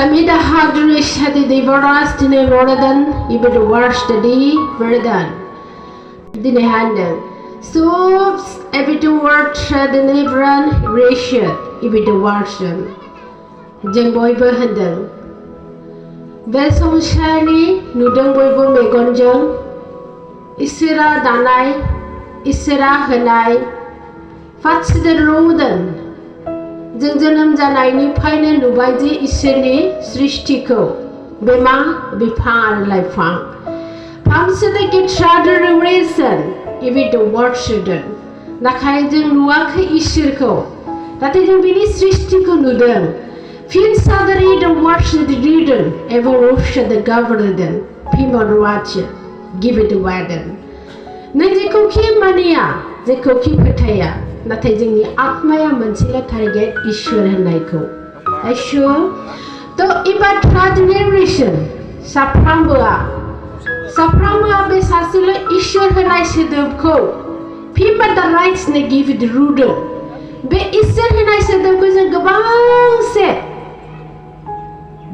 Samida hadri shadi de varas dine varadan ibe the worst day varadan dine handel so every two word shadi ne bran ratio ibe the worst jeng boybo handel be somshani nudang boybo megonjang isira danai isira hanai fatside rodan जों जोनोम जानायनिफ्रायनो नुबाय जे इसोरनि सृष्टिखौ बेमा बिफां लाइफां फांसे के tradition इबे द वर्ड सुदन नाथाय जों नुवाखै इसोरखौ नाथाय जों बिनि सृष्टिखौ नुदों फिन सादरी द वर्ड सुदन एवोल्यूशन द गवर्नदन फिमन वाच गिव इट वादन नों जेखौ कि मानिया जेखौ कि फोथाया नाथाय जोंनि आत्माया मोनसेल' टारगेट इसोर होननायखौ इसोर तो इबा ट्रेडिशन साफ्रामबोआ बे सासेल' इसोर होनाय सोदोबखौ फिमा द राइट्स ने गिव इट रुदन बे इसोर होनाय सोदोबखौ जों गोबांसे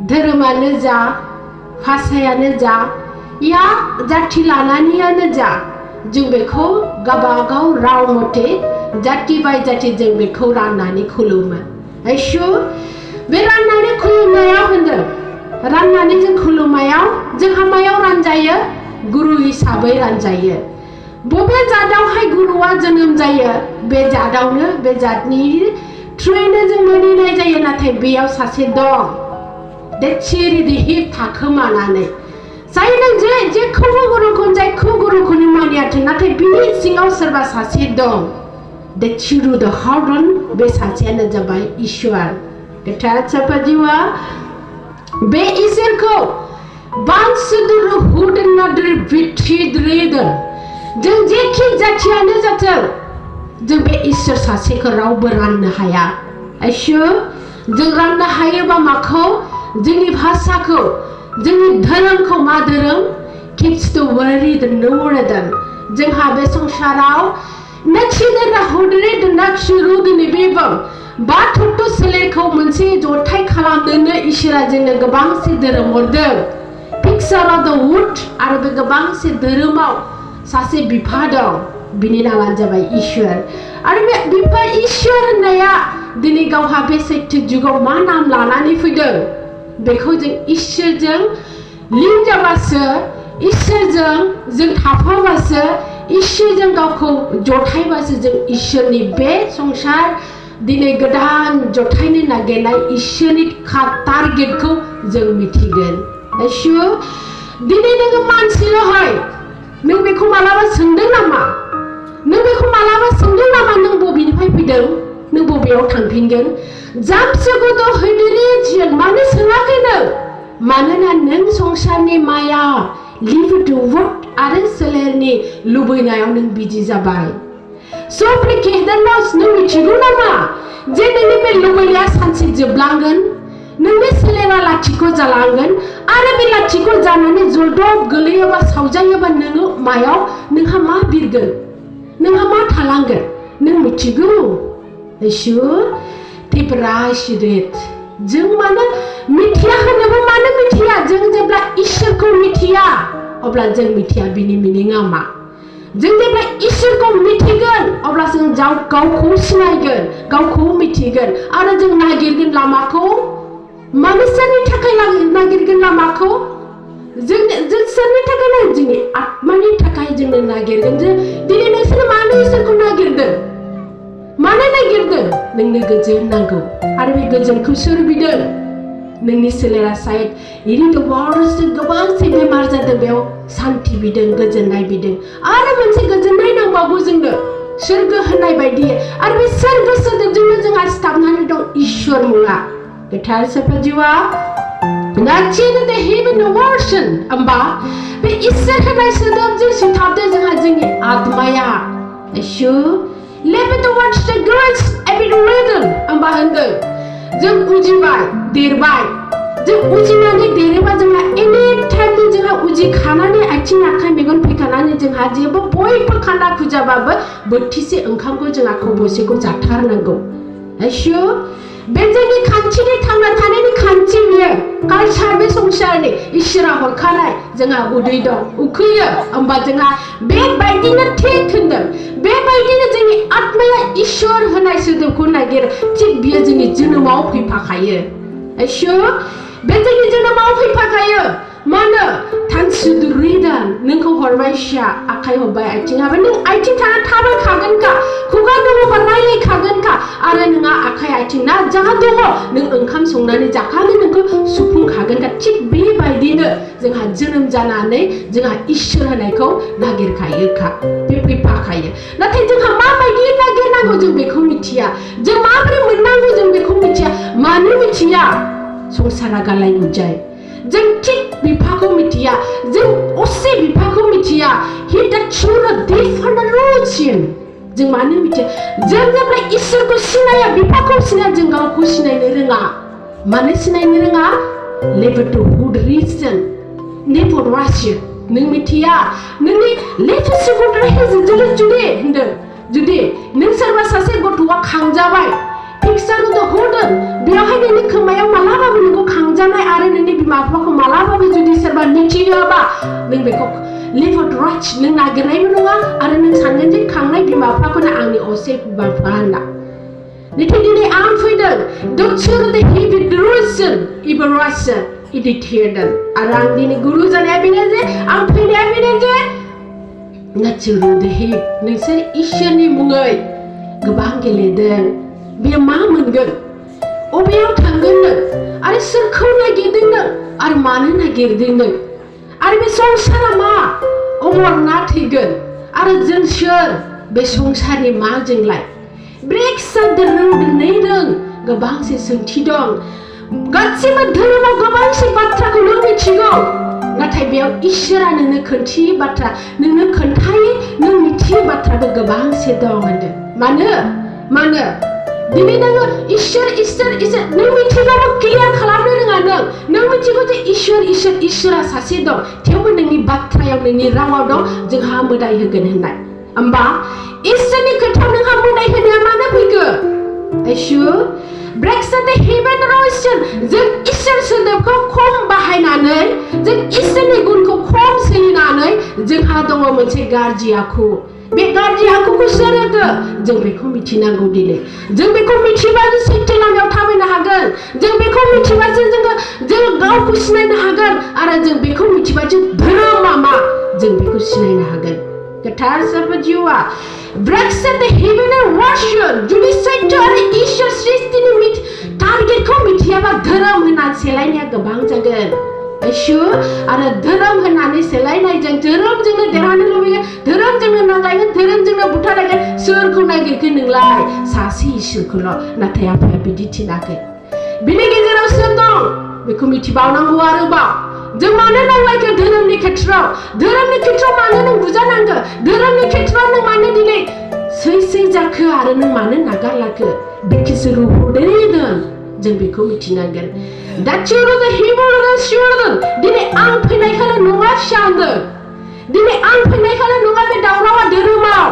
धोरोमानो जा भाषायानो जा या जाथि लानानैयानो जा जों बेखौ गावबागाव राव मथे जाति बाय जाति जों बेखौ राननानै खुलुमो इसोर बे राननानै खुलुमनायाव होनदों राननानै जों खुलुमनायाव जोंहा मायाव रानजायो गुरु हिसाबै रानजायो बबे जादावहाय गुरुआ जोनोम जायो बे जादावनो बे जातनि थ्रुयैनो जों मानिनाय जायो नाथाय बेयाव सासे दं दे सिरिदि हिप थाखोमानानै जायनो जेखौबो गुरुखौ जायखौ गुरुखौनो मानियाथों नाथाय बिनि सिङाव सोरबा सासे दं दे चिरु द हार्डन बे सासेयानो जाबाय इसोर गोथार साफाजिवा बे इसोरखौ बांसुदुरु हुदनाद्रि बिथिद्रिदन जों जेखि जाथियानो जाथों जों बे इसोर सासेखौ रावबो राननो हाया इसोर जों राननो हायोबा माखौ जोंनि भाषाखौ जोंनि धोरोमखौ मा धोरोम keeps the worried नोरदन जोंहा बे संसाराव नचिदना हुदरे दनाक्षिरु दिनिबेबम बाथुटु सोलेरखौ मोनसे जथाय खालामनो इसोरा जोंनो गोबांसे धोरोम हरदों पिक्चार अफ द वुड आरो बे गोबांसे धोरोमाव सासे बिफा दं बिनि नामानो जाबाय इसोर आरो बे बिफा इसोर होननाया दिनै गावहा बे सैथो जुगाव मा नाम लानानै फैदों बेखौ जों इसोरजों लिंक जाबासो इसोरजों जों थाफाबासो इसोरजों गावखौ जथायबासो जों इसोरनि बे संसार दिनै गोदान जथायनो नागिरनाय इसोरनि टारगेटखौ जों मिथिगोन इसोर दिनै नोङो मानसिल'हाय नों बेखौ मालाबा सोंदों नामा नों बबेनिफ्राय फैदों नों बबेयाव थांफिनगोन जाबसोगोद हैदिरि मानो सोङाखै नों मानोना नों संसारनि माया लिभ टु वर्क आरो सोलेरनि लुबैनायाव नों बिदि जाबाय सफ्रि केहदानास नों मिथिगौ नामा जे नोंनि बे लुबैनाया सानसे जोबलांगोन नोंनि सोलेरा लाथिख' जालांगोन आरो बे लाथिख' जानानै जलदब गोलैयोबा सावजायोबा नोङो मायाव नोंहा मा बिरगोन नोंहा मा थालांगोन नों मिथिगौ इसोर तिब्राशिदेत जों मानो मिथिया होनोबो मानो मिथिया जों जेब्ला इसोरखौ मिथिया अब्ला जों मिथिया बिनि मिनिंआ मा जों जेब्ला इसोरखौ मिथिगोन अब्ला जों गावखौ सिनायगोन गावखौ मिथिगोन आरो जों नागिरगोन लामाखौ मानो सोरनि थाखाय नागिरगोन लामाखौ जों सोरनि थाखाय ना जोंनि आत्मानि थाखाय जों नागिरगोन जे दिनै नोंसोर मानो इसोरखौ नागिरदों मानो नागिरदों नोंनो गोजोन नांगौ आरो बे गोजोनखौ सोर बिदों नोंनि सोलेरा साइड इरिद वार्स गोबांसे बेमार जादों बेयाव सान्ति बिदों गोजोननाय बिदों आरो मोनसे गोजोननाय नांबावगौ जोंनो सोरगो होननाय बायदि आरो बे सोरगो सोदोबजोंनो जोंहा सिथाबनानै दं इसोर मुङा गोथार साफाजिवा नाचिन द हेवन वर्सन होमबा बे इसोर होननाय सोदोबजों सिथाबदों जोंहा जोंनि आत्माया इसोर live towards the grace every rhythm होमबा होनदों जों उजिबाय देरबाय जों उजिनानै देरोबा जोंहा एनि टाइम जोंहा उजिखानानै आथिं आखाइ मेगन फैखानानै जोंहा जेबो बयबो खाना खुजाबाबो बोथिसे ओंखामखौ जोंहा खबसेखौ जाथारनांगौ इसोर बे जोंनि खान्थिनि थांना थानायनि खान्थि बियो होनानै इसोरा हरखानाय जोंहा उदै दं उखैयो होमबा जोंहा बेबायदिनो थिक होनदों बेबायदिनो जोंनि आत्माया इसोर होनाय सोदोबखौ नागिरो थिक बियो जोंनि जोनोमाव फैफाखायो इसोर बे जोंनि जोनोमाव फैफाखायो मानो थांसुदुरिदान नोंखौ हरबाय फिसा आखाइ हरबाय आथिं हाबाय नों आथिं थाना थाबायखागोनखा खुगा दङबा रायलायखागोनखा आरो नोंहा आखाइ आथिं ना जा दङ नों ओंखाम संनानै जाखागोन नोंखौ सुफुंखागोनखा थिक बेबायदिनो जोंहा जोनोम जानानै जोंहा इसोर होनायखौ नागिरखायोखा बे फैफाखायो नाथाय जोंहा माबायदि नागिरनांगौ जों बेखौ मिथिया जों माबोरै मोननांगौ जों बेखौ मिथिया मानो मिथिया संसारा गालाय गुजाय जों थिक बिफाखौ मिथिया जों असे बिफाखौ मिथिया he the children different rules जों मानो मिथिया जों जेब्ला इसोरखौ सिनाया बिफाखौ सिनाया जों गावखौ सिनायनो रोङा मानो सिनायनो रोङा लेबरहुड रिजन नेबरवासि नों मिथिया नोंनि लेबरहुड रिजन जुदि नों सोरबा सासे गथ'आ खांजाबाय पिक्सारखौ होदों बेयावहाय नोंनि खोमायाव मालाबाबो नोंखौ खांजानाय आरो नोंनि बिमा बिफाखौ मालाबाबो जुदि सोरबा मिथियोबा नों बेखौ लिभट राइट नों नागिरनायबो नङा आरो नों सानगोन जे खांनाय बिमा बिफाखौनो आंनि असे बिमा बिफा होनना नाथाय दिनै आं फैदों डक्टर द हिबिट रुसन इभारुसन इडिटेडन आरो आं दिनै गुरु जानाया बेनो जे आं फैनाया बेनो जे नाचुरु द हिब नोंसोर इसोरनि मुङै गोबां गेलेदों बेयो मा मोनगोन अबेयाव थांगोन नों आरो सोरखौ नागिरदों नों आरो मानो नागिरदों नों आरो बे संसारा मा अमर ना थैगोन आरो जों सोर बे संसारनि मा जोंलाय ब्रेक्सा दोनदों गोबांसे सोंथि दं गासिबो धोरोमाव गोबांसे बाथ्राखौ नों मिथिगौ नाथाय बेयाव इसोरा नोंनो खोन्थियै बाथ्रा नोंनो खोन्थायै नों मिथियै बाथ्राबो गोबांसे दं होनदों मानो दिनै नोङो इसोर नों मिथिगौबो क्लियार खालामनो रोङा नों मिथिगौ जे इसोरा सासे दं थेवबो नोंनि बाथ्रायाव नोंनि रावाव दं जोंहा मोदाय होगोन होननाय होमबा इसोरनि खोथायाव नोंहा मोदाय होनाया मानो फैखो इसोर ब्रेक्स द हेभेन रयसन जों इसोर सोदोबखौ खम बाहायनानै जों इसोरनि गुनखौ खम सोलिनानै जोंहा दङ मोनसे गाज्रि आखु बे गाज्रि आखुखौ सोर होखो जों बेखौ मिथिनांगौ दिनै जों बेखौ मिथिबासो सैथो लामायाव थाबायनो हागोन जों बेखौ मिथिबासो जों गावखौ सिनायनो हागोन आरो जों बेखौ मिथिबासो धोरोमा मा जों बेखौ सिनायनो हागोन गोथार सोरबा जिउआ ब्रेक्स द हेभेन रयसन जुदि सैथो आरो इसोर सृष्टिनि टारगेटखौ मिथियाबा धोरोम होननानै सेलायनाया गोबां जागोन इसोर आरो धोरोम होननानै सेलायनायजों धोरोमजोंनो देरहानो लुबैयो धोरोमजोंनो नांलायगोन धोरोमजोंनो बुथारलायगोन सोरखौ नागिरखो नोंलाय सासे इसोरखौल' नाथाय आफाया बिदि थिनाखै बिनि गेजेराव सोर दं बेखौ मिथिबावनांगौ आरोबाव जों मानो नांलायखो धोरोमनि खेथ्रआव मानो नों बुजानांगो धोरोमनि खेथ्रआव नों मानो दिनै सै जाखो आरो नों मानो नागारलाखो बेखौसो रुहरदों जों बेखौ मिथिनांगोन दिनै आं फैनायखौनो नङा फिसांदों दिनै आं फैनायखौनो नङा बे दावरावा धोरोमाव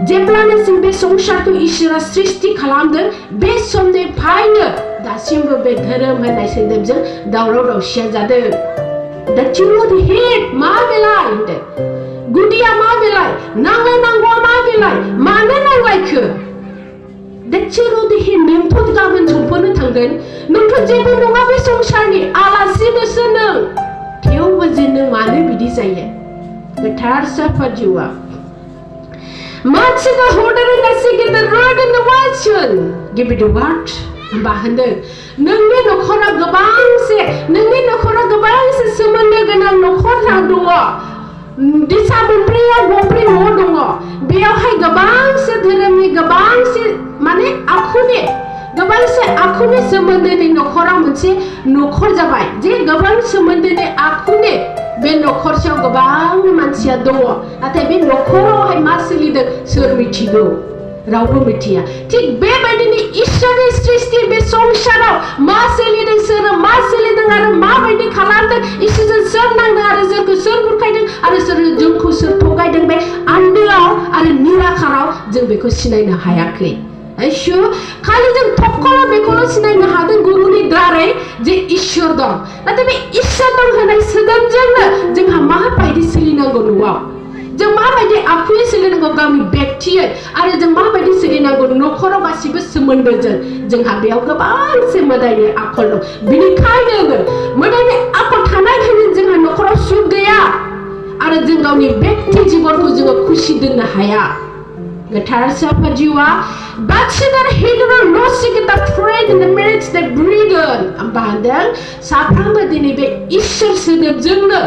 जेब्लानो जों बे संसारखौ इसोरा सृष्टि खालामदों बे समनिफ्रायनो दासिमबो बे धोरोम होननाय सोदोबजों दावराव दावसिया जादों मा बेलाय होनदों गुदिया मा बेलाय नांलायनांगौआ मा बेलाय मानो नांलायखो नोंथ' गाबोन समफोरनो थांगोन नोंथ' जेबो नङा बे संसारनि आलासिनोसो नों थेवबो जे नों मानो बिदि जायो गोथार साफा जिउआ मानसिखौ हरदों गासैबो रोदों वाचन give it a word होनबा होनदों नोंनि न'खराव गोबांसे सोमोन्दो गोनां न'खरफ्रा दङ दिसा मोनब्रैयाव गंब्रै न' दङ बेयावहाय गोबांसे धोरोमनि गोबांसे माने आखुनि सोमोन्दोनि न'खराव मोनसे न'खर जाबाय जे गोबां सोमोन्दोनि आखुनि बे न'खरसेयाव गोबां मानसिया दङ नाथाय बे न'खरावहाय मा सोलिदों सोर मिथिगौ रावबो मिथिया थिग बेबायदिनो इसोरनि सृष्टि बे संसाराव मा सोलिदों आरो माबायदि खालामदों इसोरजों सोर नांदों आरो जोंखौ सोर बुरखायदों आरो जोंखौ सोर थगायदों बे आन्दोआव आरो निराखाराव जों बेखौ सिनायनो हायाखै Aisyu kali जों थपखौल' बेखौल' सिनायनो हादों गुरुनि दारै जे इसोर दं नाथाय बे इसोर दं होननाय सोदोबजोंनो जोंहा माबायदि सोलिनांगौ न'आव जों माबायदि आखुयै सोलिनांगौ गावनि बेक्तियै आरो जों माबायदि सोलिनांगौ न'खराव गासिबो सोमोन्दोजों जोंहा बेयाव गोबांसे मोदायनि आखल दं बिनिखायनो मोदायनि आखल थानायखायनो जोंहा न'खराव सुख गैया आरो जों गावनि बेक्ति जिबनखौ जोङो खुसि दोननो हाया गोथार साफा जिउआ बादसिदार हिदुर लसिकिता Fred in the merits that ब्रिगन आमबा होनदों साफ्रोमबो दिनै बे इसोर सोदोबजोंनो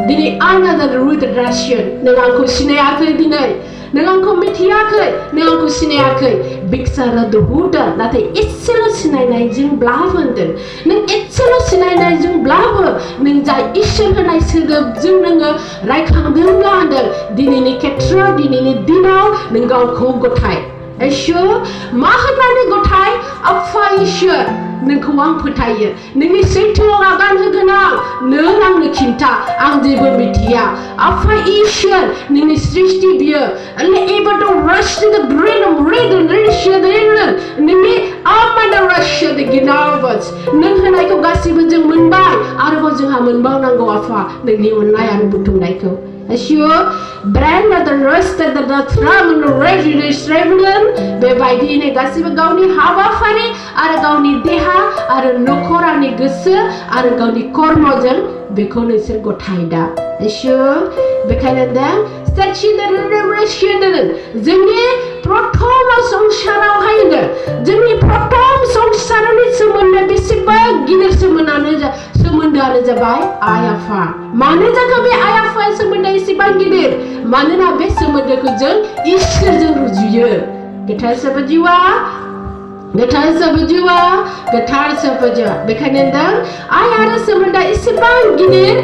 दिनै आनादार रुद रासियन नों आंखौ सिनायाखै दिनै नों आंखौ मिथियाखै नों आंखौ सिनायाखै बिक्सारा दुहुदा नाथाय एसेल' सिनायनायजोंब्लाबो होनदों नों एसेल' सिनायनायजोंब्लाबो नों जाय इसोर होनाय सोदोबजों नोङो रायखांदोंब्ला होनदों दिनैनि खेत्रआव दिनैनि दिनाव नों गावखौ गथाय इसोर मा होननानै गथाय आफा इसोर नोंखौ आं फोथायो नोंनि सैथोआव आगान होगोन आं नों आंनो खिन्था आं जेबो मिथिया आफा इसोर नोंनि सृष्टि बियो एबा द रस्ट द ब्रेन अफ रेडन रेशियन नोंनि आमाना रशियन द गिनार्वस नों होनायखौ गासिबो जों मोनबाय आरोबाव जोंहा मोनबावनांगौ आफा नोंनि अननाय आरो बुथुमनायखौ Asyur brand the rest of the tram and registration bebaidine gasiba gauni habafari आरो गावनि देहा आरो नखरानि गोसो आरो गावनि कर्मजों बेखौ नोंसोर गथायदा इसोर बेखायनो दा जोंनि प्रथम संसारावहाय जोंनि प्रथम संसारनि सोमोन्दो बेसेबां गिदिर सोमोन्दोआनो जाबाय आइ आफा मानो जाखो बे आइ आफा सोमोन्दोआ एसेबां गिदिर मानोना बे सोमोन्दोखौ जों इसोरजों रुजुयो गोथार साबजिवा बेखायनो दा आइ आरो सोमोन्दोआ एसेबां गिदिर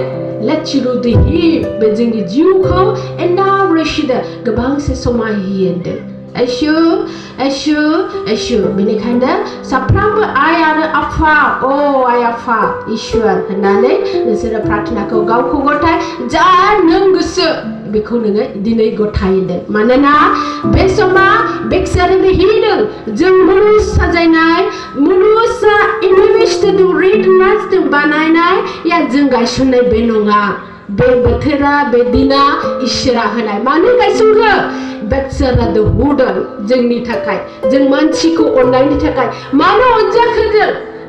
लेचिरु देहि बे जोंनि जिउखौ एनाब्रेसिदा गोबांसे समायहोयो Asyur बेनिखायनो साफ्रोमबो आइ आरो आफा आइ आफा इसोर होननानै नोंसोरो प्रार्थनाखौ गावखौ गथाय जा नों गोसो बेखौ नोङो दिनै गथायदों मानोना बे समा बेक्सारिनि हिदों जों मुलुग साजायनाय मुलुगसा इनभेस्टेड रिडनासजों बानायनाय या जों गायसननाय बे नङा बे बोथोरा बे दिना इसोरा होनाय मानो गायसनखो बेक्सारा द हुदन जोंनि थाखाय जों मानसिखौ अननायनि थाखाय मानो अनजाखो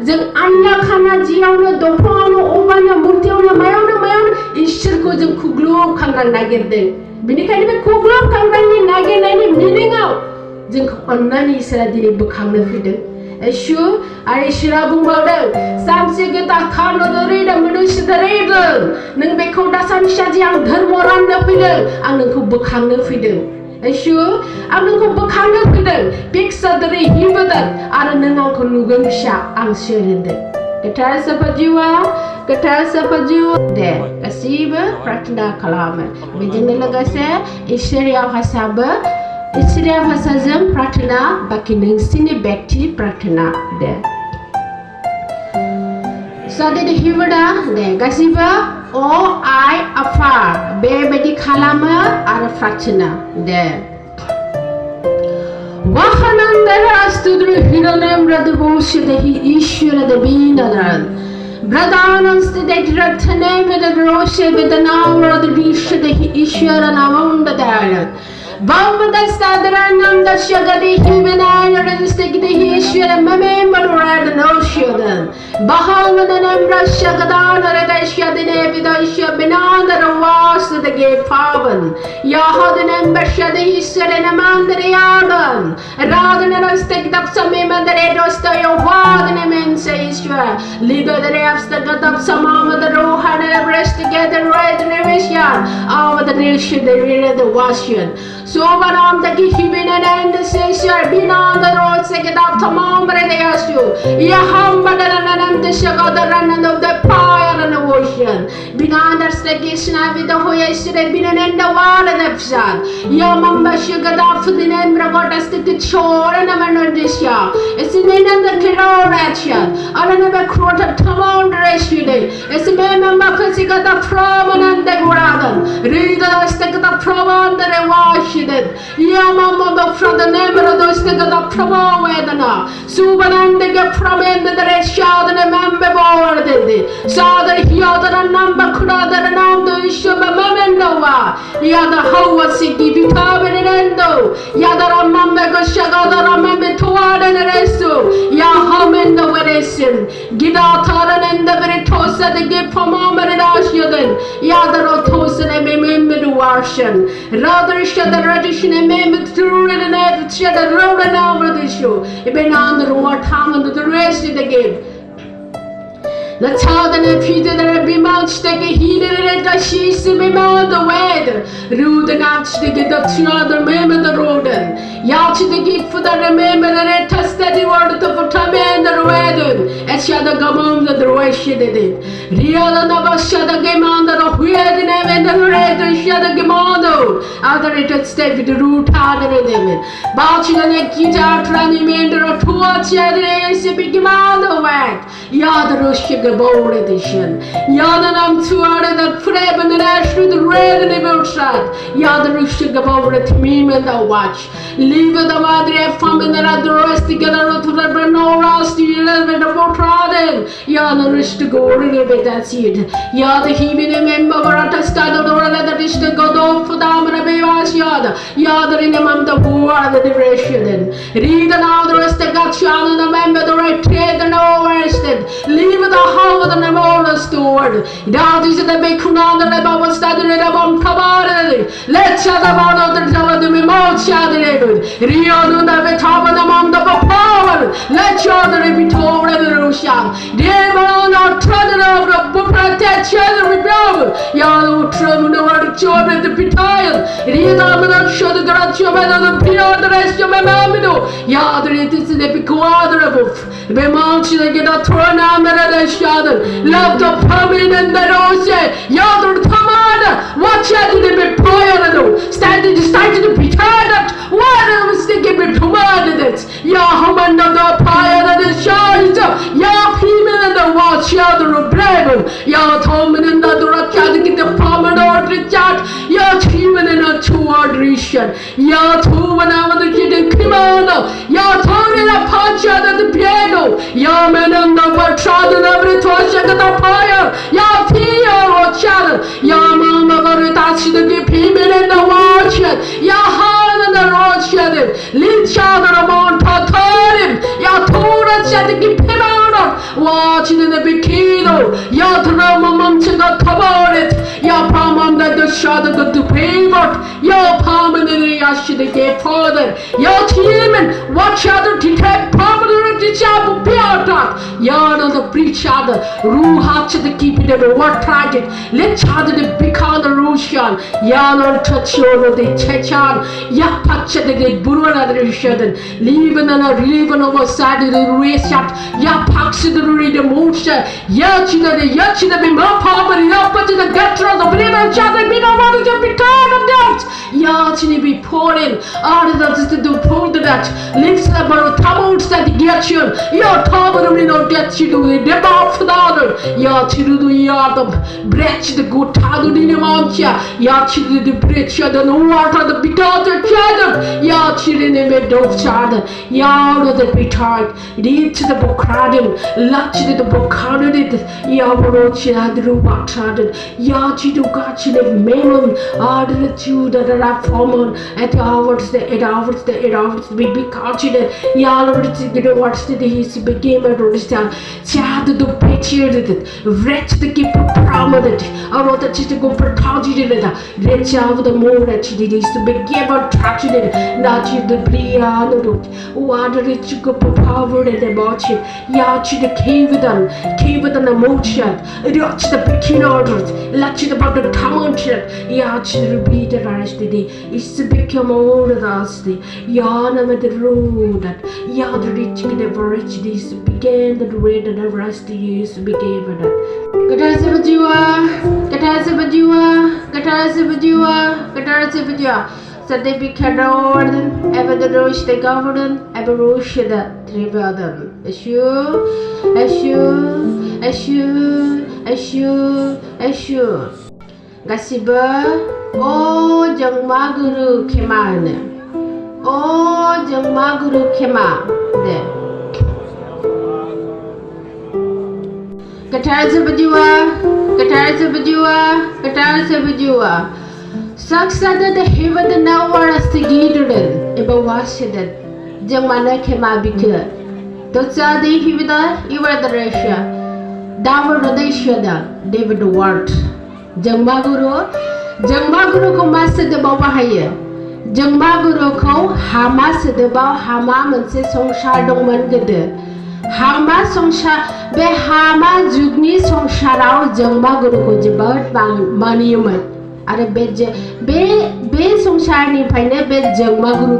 जों आनला खाना जियावनो दंफाङावनो अबानो मुर्तियावनो मायावनो इसोरखौ जों खुग्लुबखांनानै नागिरदों बेनिखायनो बे खुग्लुबखांनायनि नागिरनायनि मिनिङाव जोंखौ अननायनि इसोरा दिनै बोखांनो फैदों Asyur आरो इसोरा बुंबावदों सामसे गोता खानदरेदा मनुष्यदरेदों नों बेखौ दासानसाजि आं धर्म राननो फैदों आं नोंखौ बोखांनो फैदों Asyur आं नोंखौ बोखांनो फैदों बिक्सादरे हिबोदों आरो नों आंखौ नुगोन फिसा आं सोरहोदों गोथार साफा जिउ दे गासिबो प्रार्थना खालामो बेजोंनो लोगोसे इसोरिया भाषाजों प्रार्थना बाखि नोंसिनि बेक्ति प्रार्थना दे सादे हिबोदा दे गासिबो आइ आफा बेबायदि खालामो आरो प्रार्थना दे वाहनन्दरास्तुद्रु हिरनेम्रदबोषदेहि ईश्वरदबीनदरन् ब्रदानस्तिदैत्रथनेमिदरोषेवेदनावरदबीषदेहि ईश्वरनामोन्ददारन् Bambadastadanam Dashagadi Himanaya Restigdihi Ishwara Mamembaradanoshyadan Bahavadanam Rashagadana Radashadine Vidasha Binanda Ravas the Gate Pavan Yahadanam Bashadi Saranamandariadan Radana sticked up some women that it was the Wadanam and Saishwa Liga the Rapstagat up some of the Rohana rest together right in a vision over the nation they read the Washian So Varam the Gihibin and the Session been on the road, second up Tamam Redeashu. Yaham Badanam the Shago the run of the fire and the ocean. Beyond the station with the Hoyas had been in the water and the sun. Yamamba sugar up to the name Ragotas to shore and a manodisha. It's in the Kiro ration. I never quoted Tamam Reshu. It's a member of Physic the Praman and the Gradan. Read the stick of the Praman that I wash it. Yamama from the name of the stick of the Pramo Vedana. Suban and the Praman that I shot and a member board. Saw the Hiota and number Kuda and now the Shuba Mamendova. Yada Hova City, Vitamin and Endo. Yada Mamma Shagada Ramame Tuad and Resto. Yahamen the Veresin. Gidataran and the Veritosa the gift from Mamadashudan. Yada Rotosan and Memeduarshan. Rather shed the tradition and meme through and a shed a road and over the show. It been on the war time and the rest of the game. The child and Peter that be much take a heated and a she's to be on the weather. Rude and out to get the other member the road. Yacht the gift for the remember and a steady word of time and the weather. And she had a gum the way she did it. Real and of us shut the game on the weird and the red and shut the gemondo. Other it had stayed with the root harder than them. Bouching and a guitar running mender or two or children, a big gemondo whack. Yada sugar. Bowl edition. Yadanam Tuara that Preb and the Ash with the red and the shot. Yada sugar bowl at me and the watch. Leave the Madre from and the rest together to the Brno Rusty and the Botraden. Yada wish to go a little bit, that's it. Yada he be the member at a start or that is to go down for the Amarabeas Yada. Yada in the month of war the duration. Read and the rest of got Shan and the member the right trade and overrested. Leave the house and the motor steward. That is the big Kunan and the Baba studied about Kabari. Let's shut about the tower the Mimo Shaded. Rio the Beethoven among the power. Let's shut the Beethoven and the Russia. They will not tread over the Bupra Tetcher rebel. Yellow trouble the word children the Pitail. Rio the show the Gratio and the Pio the rest of my Mamino. Yadder it is the Piquadra. The Mount should get a throne and love the permanent the rose. Yadder Tamada. Watch out to the prayer. Standing to be tired. What I was thinking with commanded. Yahaman of the prayer and the shines. Yah people and the watch other of brave. Yah Toman and the Rakat get the promenade or chat. Yah even in a two-word region. Yah two when I was the kid in Kimano. Yah told in a punch at the piano. Yah men and the word trodden every twice at the fire. Yah Pio or channel. Yah Mama Varitachi the give him in the watch. Yah Han and the road shed. Lynch other amount of time. Yah Tora said to give him out. Watching in the bikino. Yah Drama Munching got covered it. Yah Pamam that the shadow got to pay but. Yah Pam and the Yashi the gay father. Yah team and watch other to take prominent the chapel Piata. Yah the preacher. Ruhat the keep it ever what tragic. Let's have the big on the Russian. Yanon touch over the Chechan. Yapacha the Burana the Rushan. Leaving and a relieving over side of the race shot. Yapax the read the motion. Yachina the Yachina be more power. Yapach the gutter of the Brina chat and be no one to be tired of that. Yachini be pouring. All that is to pull the Dutch. Lives about Tamouts that get you. Your Tamar will not get you to the debauch for the other. Yachiru the yard of Bretch the good Tadu in the Montia. Yachiru the Bretch the water the Bidota Chadder. Yachir in the bed of Chadder. Yard the Bitard. Reach the Bokradin. Lach the Bokadid. Yavarochi had the Ruba Chadder. Yachi to catch the Memon. Order the two that are formal at the hours, the 8 hours, the 8 hours, the big catching it. Yalor what's the days became a roadster. Chad the picture it. Wretch the keep prominent. I wrote that just to go for targeted it. Wretch out the more wretched it is to be gave a traction it. Not you the Bria the root. Water it to go for power and the march it. Yachi the cave with an emotion. Watch the picking orders. Latch it about the township. Yachi the beat the rest of the day. It's to become all of us. Yana with the road that Yada rich never rich this began the red and the rest years became it. Katazabajua. So they became Orden, ever the Rosh the Governor, ever Rosh the Trivadan. Ashu. Eshu Gasiba O Jangma Guru Kemane O Jangma Guru Kema De Katar Sabajua Saksada the heaven the now war as the Gidren Eba Washidan Jangmana Kema Bika Totsa de Hivida Iwa the Russia Davar Radeshada David the Ward Jangmaguru ko Master the Babahaya Jangmaguru ko Hamas the Ba Hama Manse Songsha Dongman Gede Hama Songsha Be Hama Jugni Songsharao Jangmaguru ko Jibat Maniuman Are be Songsharni Pine Be Jangmaguru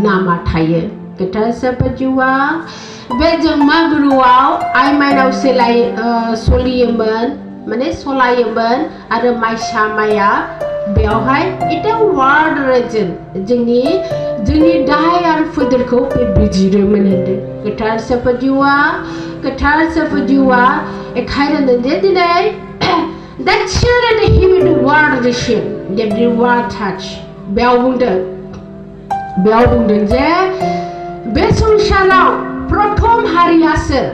Nama Taye Ketar Sapajua Be Jangmaguru I might now say like Soliaman Mane Solayaman Are Maisha Maya Beohai It a word region Jini Dai and Fuderko Bijirumanende Ketar Sapajua A kind of the day that children he will word region the word touch Beowunden Besung Shalao Protom Hariasir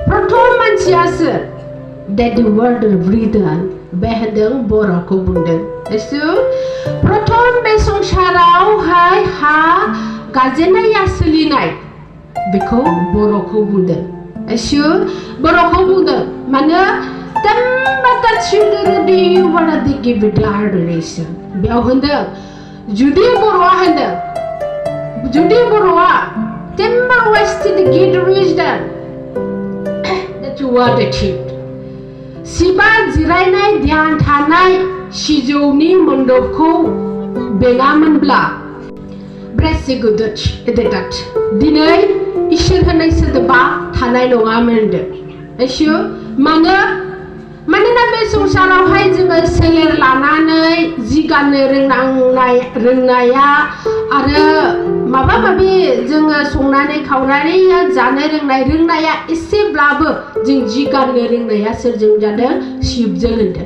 Protom Mansiasir that the word breather Behadang Borako Bunden Protom Besung Shalao Hai Ha Gazena Yasilinai Beko Boroko Bunden Boroko Bunden Mana Tembata children do what are they give it adoration Beowunda Judy Borwahanda Judy Borwa Timber West the gate reached that you were the cheat Siba Zirainai Dian Tanai Shizoni Mondoko Begaman Bla Bressy good Dutch Dutch Dinay Ishilhanai said the bar Tanai no Amend Assure Mana Manana Besung Sarah Heisenberg Seller Lanane Zigan Ringnaya Are Maba Mabi Junga Sunane Kaurari Zane Ringnaya Isse Blabber Jing Zigan Ringnaya Surgeon Jada Ship Jellend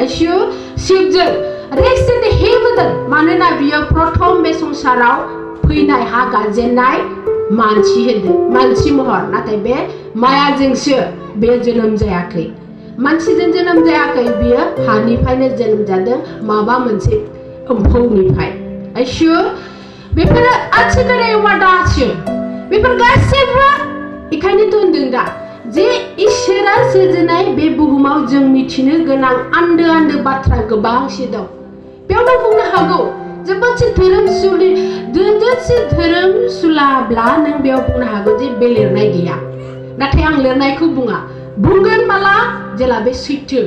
Assure Ship Jell Race in the Haven Manana Via Proton Besung Sarah Puinai Haga Zenai Manchi Manchi Mohor Natabe Maya Jingsur Bejanum Jayaki मानसिजों जोनोम जायाखै बियो हानिफ्रायनो जोनोम जादों माबा मोनसे एम्फौनिफ्राय आइसु बेफोर आथिखालनि वादासो बेफोर गासैबो बेखायनोथ' होनदों दा जे इसोरा सोरजिनाय बे बुहुमाव जों मिथिनो गोनां आन्दो बाथ्रा गोबांसो दं बेयावनो बुंनो हागौ जोबोदसो धोरोमसुलाब्ला नों बेयाव बुंनो हागौ जे बे लिरनाय गैया नाथाय आं लिरनायखौ बुंगोन माला जेला बे सैथो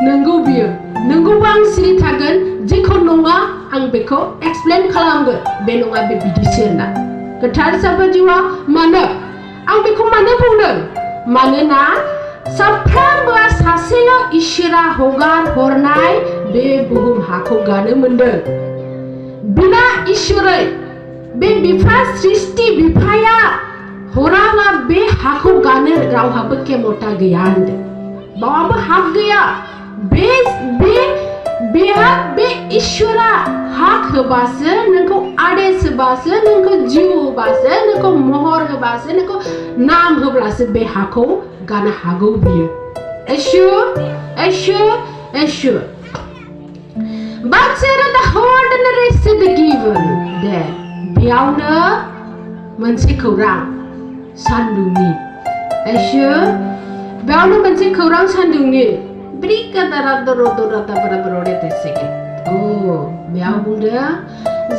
नंगौ बियो नंगौबा आं सिरि थागोन जेखौ नङा आं बेखौ एक्सप्लेन खालामगोन बे नङा बे बिदिसो होनना गोथार साबाजिवा मानो आं बेखौ मानो बुंदों मानोना साफ्रोमबो सासेनो इसोरा हगार हरनाय बे बुहुम हाखौ गानो मोनदों बिना इसोरै बे बिफा सृष्टि बिफाया हराला बे हाखौ गानो रावहाबो केमता गैया होनदों बावाबो हाक गैया बे इसोरा हाक होबासो नोंखौ आदेश होबासो नोंखौ जिउ होबासो नोंखौ महर होबासो नोंखौ नाम होब्लासो बे हाखौ गानो हागौ बियो एशु But the ordinary is the given there बेयावनो मोनसे खौरां सान्दुंनि बेयावनो मोनसे खौरां सान्दुंनि बेयाव बुंदों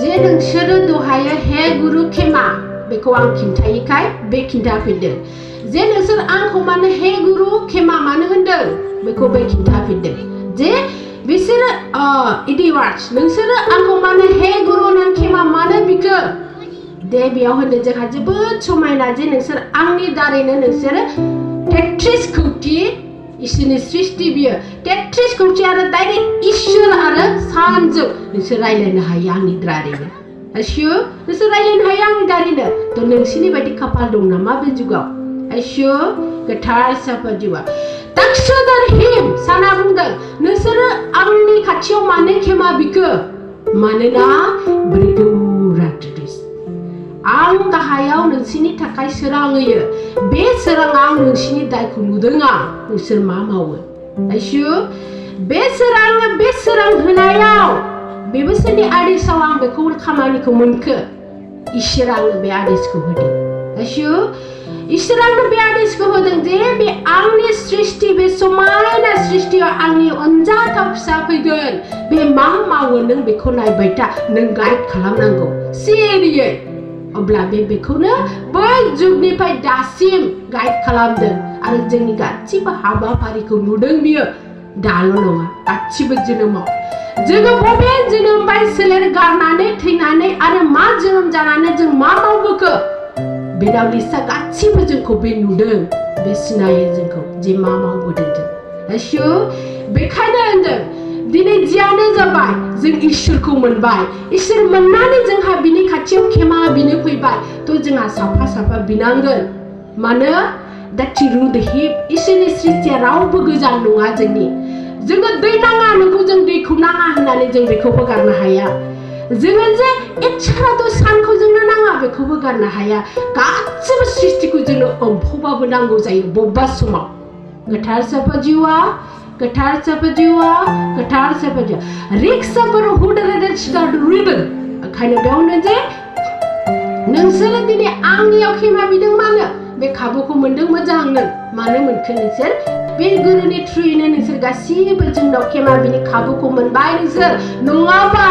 जे नोंसोरो दहायो हे गुरु खेमा बेखौ आं खिन्थायैखाय बे खिन्थाफिनदों जे नोंसोर आंखौ मानो हे गुरु खेमा मानो होनदों बेखौ बे खिन्थाफिनदों जे बिसोरो इडिवार्स नोंसोरो आंखौ मानो हे गुरु नों खेमा मानो बिखो दे बेयाव होनदों जोंहा जोबोद समायना जे नोंसोर आंनि दारैनो नोंसोरो 33 खौथि इसोरनि सृष्टि बियो 33 खौथि आरो डाइरेक्ट इसोर आरो सानजों नोंसोर रायलायनो हायो आंनि दारैनो नोंसोर रायलायनो हायो आंनि दारैनो थ' नोंसिनि बायदि खाफाल दं नामा बे जुगाव गोथार साफा जिउआ Takshadar him sana buंदों नोंसोरो आंनि खाथियाव मानो खेमा बिखो मानोना ब्रिदुराट्रिस आं गाहायाव नोंसिनि थाखाय सोरां होयो बे सोराङा नोंसिनि दायखौ नुदों नोंसोर मा मावो आइसु बे सोरां होनायाव बे बोसोरनि आदेशाव आं बेखौ खामानिखौ मोनखो इसोरा आंनो बे आदेशखौ होदों आइसु इसोरा आंनो बे आदेशखौ होदों जे बे आंनि सृष्टि बे समायना सृष्टियाव आंनि अनजाथाव फिसा फैगोन बे मा मावो नों बेखौ नायबाय था नों गाइड खालामनांगौ सिरियै अब्ला बेखौनो बै जुगनिफ्राय दासिम गाइड खालामदों आरो जोंनि गासिबो हाबाफारिखौ नुदों बियो दाल' नङा गासिबो जोनोमाव जोङो बबे जोनोमबाय सोलेर गारनानै थैनानै आरो मा जोनोम जानानै जों मा मावबोखो बेनाव लिस्टआ गासिबो जोंखौ बे नुदों बे सिनायो जोंखौ जे मा मावबोदों जों आइसु बेखायनो होनदों दिनै जियानो जाबाय जों इसोरखौ मोनबाय इसोर मोननानै जोंहा बिनि खाथियाव खेमा बिनो फैबाय थ' जोंहा साफा बिनांगोन मानो दाथि रुद हिप इसोरनि सृष्टिया रावबो गोजान नङा जोङो दै नाङा नोंखौ जों दैखौ नाङा होननानै जों बेखौबो गारनो हाया जोङो जे एथ्राथ' सानखौ जोंनो नाङा बेखौबो गारनो हाया गासिबो सृष्टिखौ जोंनो अम्फौबाबो नांगौ जायो बबेबा समाव गोथार साफा जिउआ रिक्साफोर हुदारादा स्टार्ट रिबन ओंखायनो बेयावनो जे नोंसोरो दिनै आंनियाव खेमा बिदों मानो बे खाबुखौ मोनदों मोजांनो मानो मोनखो नोंसोर बे गुरुनि थ्रुयैनो नोंसोर गासिबो जोंनाव खेमा बिनि खाबुखौ मोनबाय नोंसोर नङाबा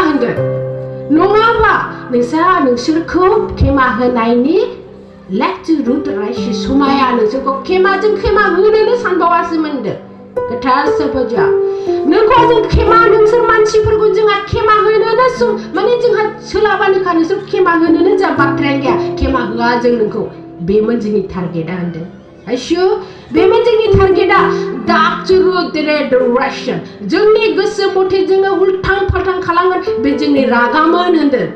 नोंसोरखौ खेमा होनायनि लेफ्ट रुट राइट समाया नोंसोरखौ खेमाजों खेमा होनोनो सानबावासो मोनदों गोथार साफाजा नोंखौ जों खेमा नोंसोर मानसिफोरखौ जोंहा खेमा होनोनो माने जोंहा सोलाबानोखा नोंसोर खेमा होनोनो जा बाथ्रायानो गैया खेमा होआ जों नोंखौ बेमोन जोंनि टारगेटआ होनदों आइसु बेमोन जोंनि टारगेटआ डाइरेक्शन जोंनि गोसो मथे जोङो उल्थां फाल्थां खालामगोन बे जोंनि रागामोन होनदों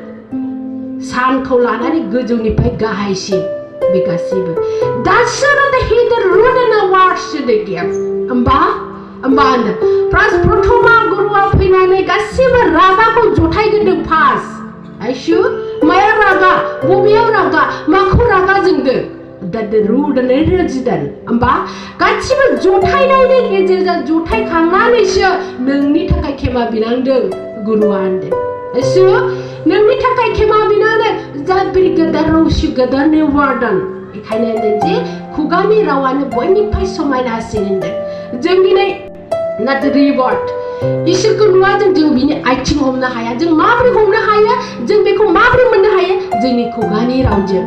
सानखौ लानानै गोजौनिफ्राय गाहायसिम बे गासिबो दासोनो हिदर रुडना वार्स देगिया होमबा होनदों प्रथमा गुरुआ फैनानै गासिबो रागाखौ जथायग्रोदों फार्स्ट आइसु माया रागा बबेयाव रागा माखौ रागा जोंदों रुडनै रजिदों होमबा गासिबो जथायनायनि गेजेरजों जथायखांनानैसो नोंनि थाखाय खेमा बिनांदों गुरुआ होनदों आइसु नोंनि थाखाय खेमा बिनांदों जा बिरगोदार रौसि गोदारनि वार्डन बेखायनो होनदों जे खुगानि रावानो बयनिफ्राय समायनासिन होनदों जों दिनै नाट रिवार्ड इसोरखौ नुवा जों बिनि आथिं हमनो हाया जों माबोरै हमनो हायो जों बेखौ माबोरै मोननो हायो जोंनि खुगानि रावजों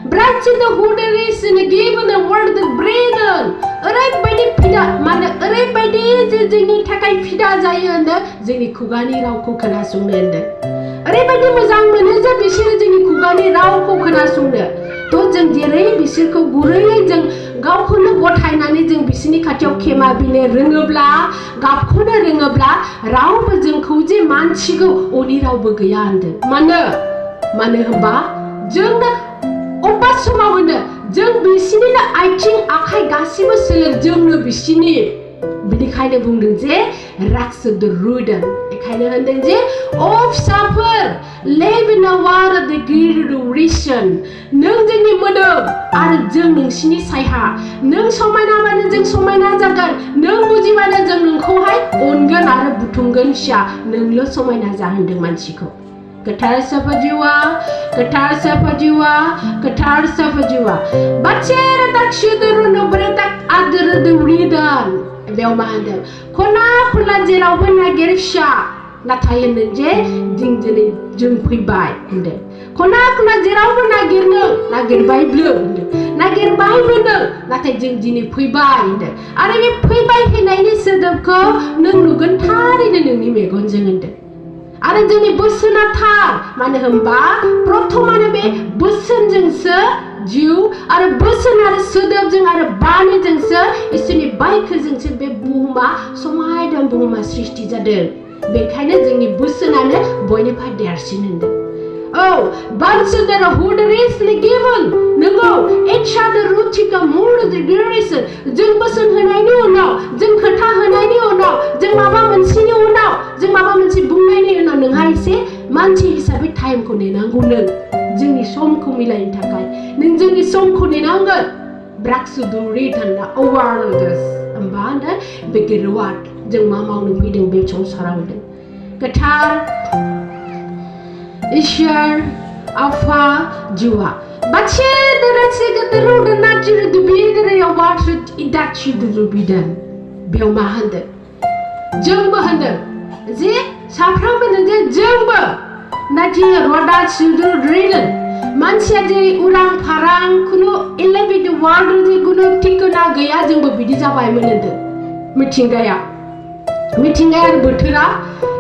ब्राइट द हुडरिस इन गिवन द वर्ड द ब्रेदन ओरैबायदि फिदा माने ओरैबायदि जे जोंनि थाखाय फिदा जायो होनदों जोंनि खुगानि रावखौ खोनासंनो होनदों ओरैबायदि मोजां मोनो जे बिसोरो जोंनि खुगानि रावखौ खोनासंनो थ' जों जेरै बिसोरखौ गुरैयै जों गावखौनो गथायनानै जों बिसोरनि खाथियाव खेमा बिनो रोङोब्ला गाबखौनो रोङोब्ला रावबो जोंखौ जे मानसिखौ अनि रावबो गैया होनदों मानो होनबा जोंनो अबेबा समाव होनो जों बिसोरनिनो आथिं आखाइ गासिबो सोलेर जोंनो बिसोरनि बिनिखायनो बुंदों जे राक्सद रुडन बेखायनो होनदों जे अ फिसाफोर लिभ इन अ वार्ड द गिरडुरिसन नों जोंनि मोदोम आरो जों नोंसिनि सायहा नों समायनाबानो जों समायना जागोन नों बुजिबानो जों नोंखौहाय अनगोन आरो बुथुमगोन फिसा नोंल' समायना जाहोनदों मानसिखौ गोथार साफाजिवा बाथ्सेर दाक्षुदर नबरताक आदर दौरिदान बेयाव मा होनदों खना खनला जेरावबो नागिर फिसा नाथाय होनदों जे जों फैबाय होनदों खना खनला जेरावबो नागिरबायबो होनदों नागिरबायबो नों नाथाय जों दिनै फैबाय होनदों आरो बे फैबाय होननायनि सोदोबखौ नों नुगोन थारैनो नोंनि मेगनजों होनदों आरो जोंनि बोसोना थार मानो होनबा प्रथमानो बे बोसोनजोंसो जिउ आरो बोसोन आरो सोदोबजों आरो बानिजोंसो इसोरनि बायखोजोंसो बे बुहुमा समायना बुहुमा सृष्टि जादों बेखायनो जोंनि बोसोनानो बयनिफ्राय देरसिन होनदों Bansu that who the reason given. No, each other rutika more the reason. Jung Basun Hanani now, Jung Kata Hanani now, Jung Mama and Sino now, Jung Mama and Sibumani and I say, Manchi is a bit time Kunenangunan, Jung is some Kumila in Takai, Ninjung is some Kunenanga, Braxu do written over this, and Banda, Big Reward, Jung Mama on the feeding beach on surrounding. Qatar Ishar Alpha Jua. But she did the road and not to be the water that should be done. Bioma Hunter Jumba Hunter. Ze Sapraman and Jumba Nati Roda Sudu Drill. Mansia de Urang Parang Kuno 11 the water the Guno Tikuna Gaya Jumba Bidiza by Minute. Meeting Air Butura.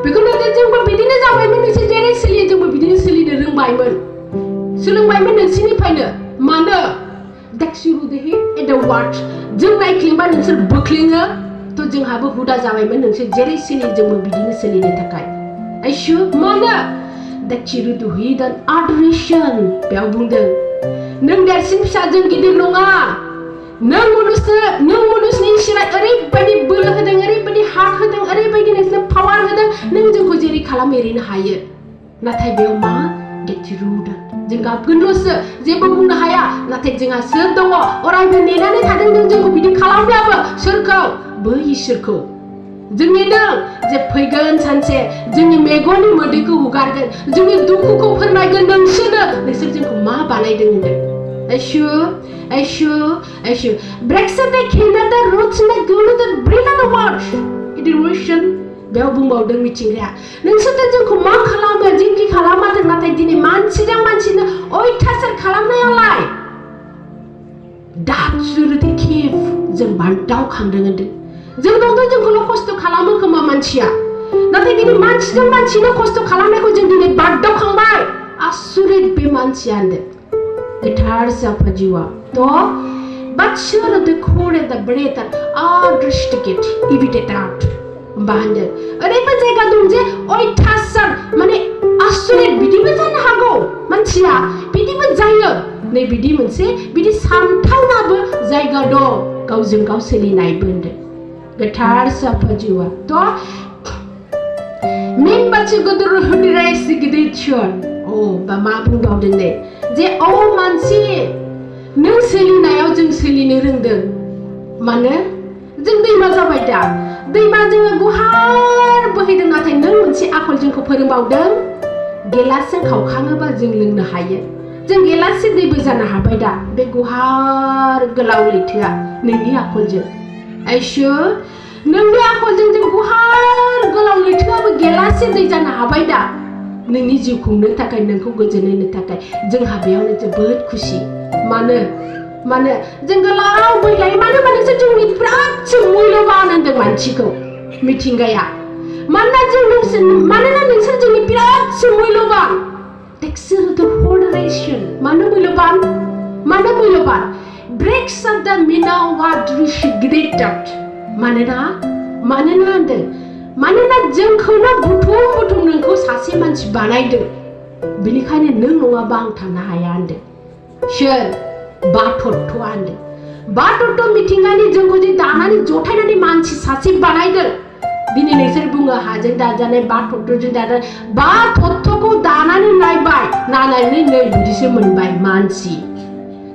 Because the Jumbo Bidina Women is a very silly Jumbo Bidin silly the room by men. Sulung by men and silly piner. Manda. Daxu the head and the watch. Jung like Klimban and Sir Bucklinger. To Jung Habu Huda Zawaman and said very silly Jumbo Bidin silly Takai. I should Manda. Daxiru to heed an adoration. Belbunda. Nung there seems Sergeant Gidilunga. No monus ni like everybody bull everybody heart everybody is the power Nung Jeri Kalamerin higher. Natai Belma, get you rude. Jinga Gunus, Zebun Haya, Natajinga Serdo, or I will need any hadn't to be the Kalamaba, Circle, Burry Circle. Jimina, the Pagan Sanse, Jimmy Megoni Modiku who got it, Jimmy Duku for my gun, they said Ma Banai. I sure. Brexit they came at the roots and the good of the bring on the watch. It is Russian, Belbum of the meeting there. Then so that you could mark Kalama, Jinky Kalama, and not a dinner man, Sidam Mancina, or it has a Kalama lie. That's the cave, Zemban Dow Kandang. Zembo Jungolo Costo Kalama Kamamanchia. Nothing in a manch, the Manchino Costo Kalama, Jim Bad Dow come by. Assured be Manchiande. Guitars of Pajua. Though, but sure the core of the breath and all drishticket, evitate out. Banded. A repazega dunze, oi tassan, money, assured bidiman hago, Manchia, bidiman zayo. Nay bidiman say, bidis ham taunab, zaigado, gauzim gauseli naibund. Guitars of Pajua. Though, Ming but you go to Hudray Sigidation. Oh, Bamabun Golden. The old man see. No silly now, Jim silly Nirundun. Manner? Jim they must have that. They must go hard, but he did not know when she apple jink put about them. Gelas and how hung about jingling the higher. Then Gelas said they was an habida. They go hard, glowly tear. Nini apple jink. I sure. Nini apple jink go hard, glowly tear, but Gelas said they's an habida. Nini jiu kung nung takai nung ko gojenin ni takai jeng habiau ni jebet kusi mana jeng galau boleh mana sejeng ni berat semui lawan andeng manci ko meeting gaya mana jeng nung sejeng ni berat semui lawan texture the moderation mana mulaban breaks of the mina wadrish greater mana andeng Manana Junkona Butum Nunko Sasiman's Banaidu. Bilikane Nunga Bang Tanahayande. Sure, Batot to Ande. Batot to Mitingani Junkoji Danani Jotanani Manchi Sasi Banaidu. Dini Bunga Hajan Dajane Batot to Dada Batotoko Danani Naibai, Nana Nina Buddhism by Mansi.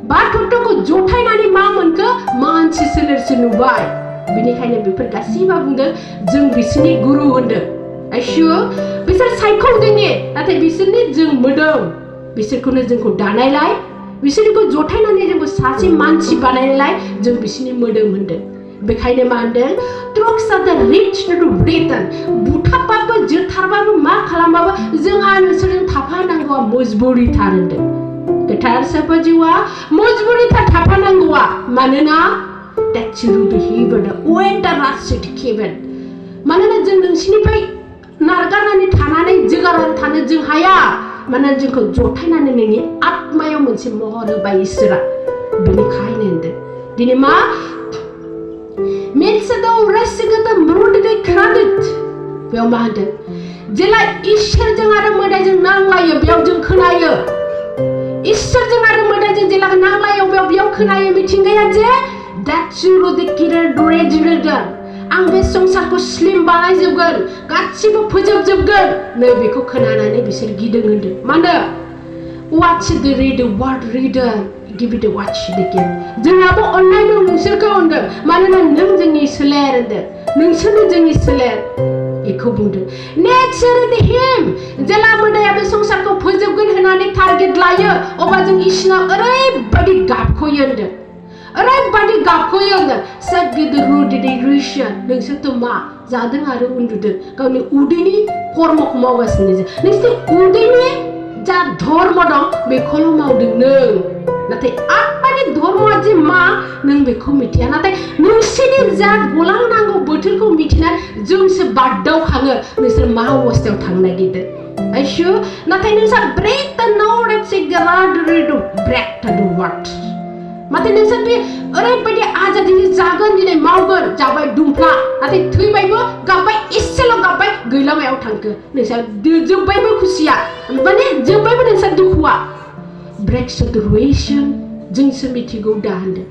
Batotoko Jotanani Mamanka, Mansi Sinubai. Binikane bipar gasiba bunda jeng bisini guru hunda. Asyur bisar cycle denge natai bisini jeng modem. Bisar kuna jeng ko danai lai. Bisini ko jotai nane jeng ko sasi manchi banai lai jeng bisini modem hunda. Bekaine mandeng truk sada rich na rubetan. Buta papa jirthar babu ma khalam baba jeng an sering thapa nangwa mojburi tharende. Ketar sapa jiwa mojburi thapa nangwa manena. That's you to hear the winter rusted Kevin. Manana Jung Snippy Nargana Tanani Jigaran Tana Jung Haya Manajunko Jotana Nini at my own Simora by Isra Billy Kainend. Dinima Minsado resting at the brooded credit. Well, Mother जेला इसोरजों आरो मोदायजों नांलायो बेयाव जों खोनायो इसोरजों आरो मोदायजों जेला नांलायो बेयाव खोनायो मिथिंगाया जे that you the killer आं बे संसारखौ स्लिम बानायजोबगोन गासिबो फोजोबजोबगोन नै बेखौ खोनानानै बिसोर गिदों होनदों मानो watch the word reader give it a watch the game जोंहाबो अननाय दं नोंसोरखौ होनदों मानोना नों जोंनि सोलेर होनदों नोंसोरनो जोंनि सोलेर बेखौ बुंदों नेचार द हिम जेला मोदाया बे संसारखौ फोजोबगोन होननानै टारगेट लायो अब्ला जों इसोरनाव ओरैबायदि गाबख'यो होनदों ओरैबायदि गाबख'यो होनदों सागद रुडिरेसन नोंसोरथ' मा जादों आरो उन्दुदों गावनि उदैनि कर्मखौ मावगासिनो नोंसोरनि उदैनि जा धर्म दं बेखौल' मावदों नों नाथाय आत्मानि धर्मआ जे मा नों बेखौ मिथिया नाथाय नोंसोरनि जा गलांनांगौ बोथोरखौ मिथिना जोंसो बादावखाङो नोंसोर मा अवस्थायाव थांनो नागिरदों आइसु नाथाय नोंसोर ब्रेक द नलेज सिगारेट ब्रेक द वर्ड माथो नोंसोर बे ओरैबायदि आजादि जागोन दिनै मावगोन जाबाय दुमफ्ला नाथाय थैबायबो गाबबाय एसेल' गाबबाय गैला मायाव थांखो नोंसोर जोब्बायबो खुसिया माने जोब्बायबो नोंसोर दुखुआ ब्रेक सिटुएसन जोंसो मिथिगौ दा होनदों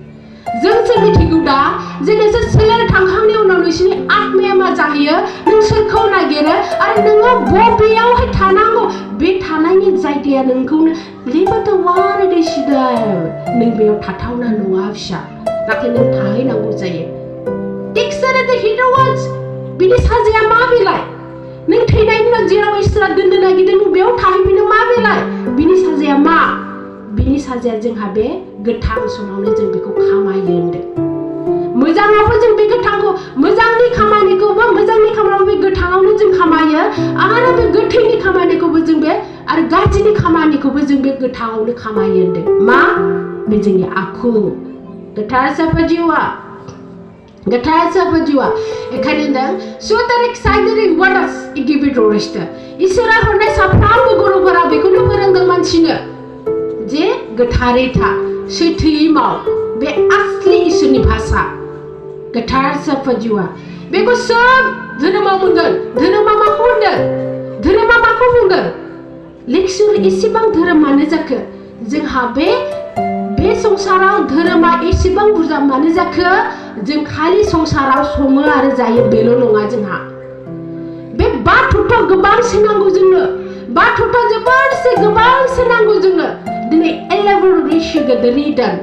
जोंसो मिथिगौ दा जे नोंसोर सोलेर थांखांनायनि उनाव नोंसोरनि आत्माया मा जाहैयो नोंसोरखौ नागिरो आरो नोङो बबेयावहाय थानांगौ बे थानायनि जायगाया नोंखौनो लेबोथ' वारे देसिदाय नों बेयाव थाथावना नङा फिसा नाथाय नों थाहैनांगौ जायो टेक्सार द हिटवाच बिनि साजाया मा बेलाय नों थैनायनि उनाव जेराव इसोरा दोननो नागिरदों नों बेयाव थाहैनो मा बेलाय बिनि साजाया मा बिनि साजाया जोंहा बे गोथां समावनो जों बेखौ खामायो होनदों मोजाङावबो जों बे गोथांखौ मोजांनि खामानिखौबो मोजांनि खामानियाव बे गोथाङावनो जों खामायो आरो बे गोथैनि खामानिखौबो जों बे आरो गाज्रिनि खामानिखौबो जों बे गोथाङावनो खामायो होनदों मा बे जोंनि आखु गोथार साफा जिउआ एखायनो होनदों सुतारिक साइडरि वाडास गिबि दरिस्ट इसोरा हरनाय साफ्रोमबो गुरुफोरा बेखौनो फोरोंदों मानसिनो जे गोथारै था सैथोयै माव बे आसलि इसोरनि भाषा गोथार साफा जिउआ बेखौ सोब धोरोमाव मोनगोन धोरोमा माखौ होनदों धोरोमा माखौ बुंदों लेक्सुर एसेबां धोरोम मानो जाखो जोंहा बे संसाराव धोरोमा एसेबां बुरजा मानो जाखो जों खालि संसाराव सङो आरो जायो बेल' नङा जोंहा बे बाथौथ' गोबांसो नांगौ जोंनो बाथौथ' जोबोरसो गोबांसो नांगौ जोंनो दिनै एलाबोरेसन गोदोरिदान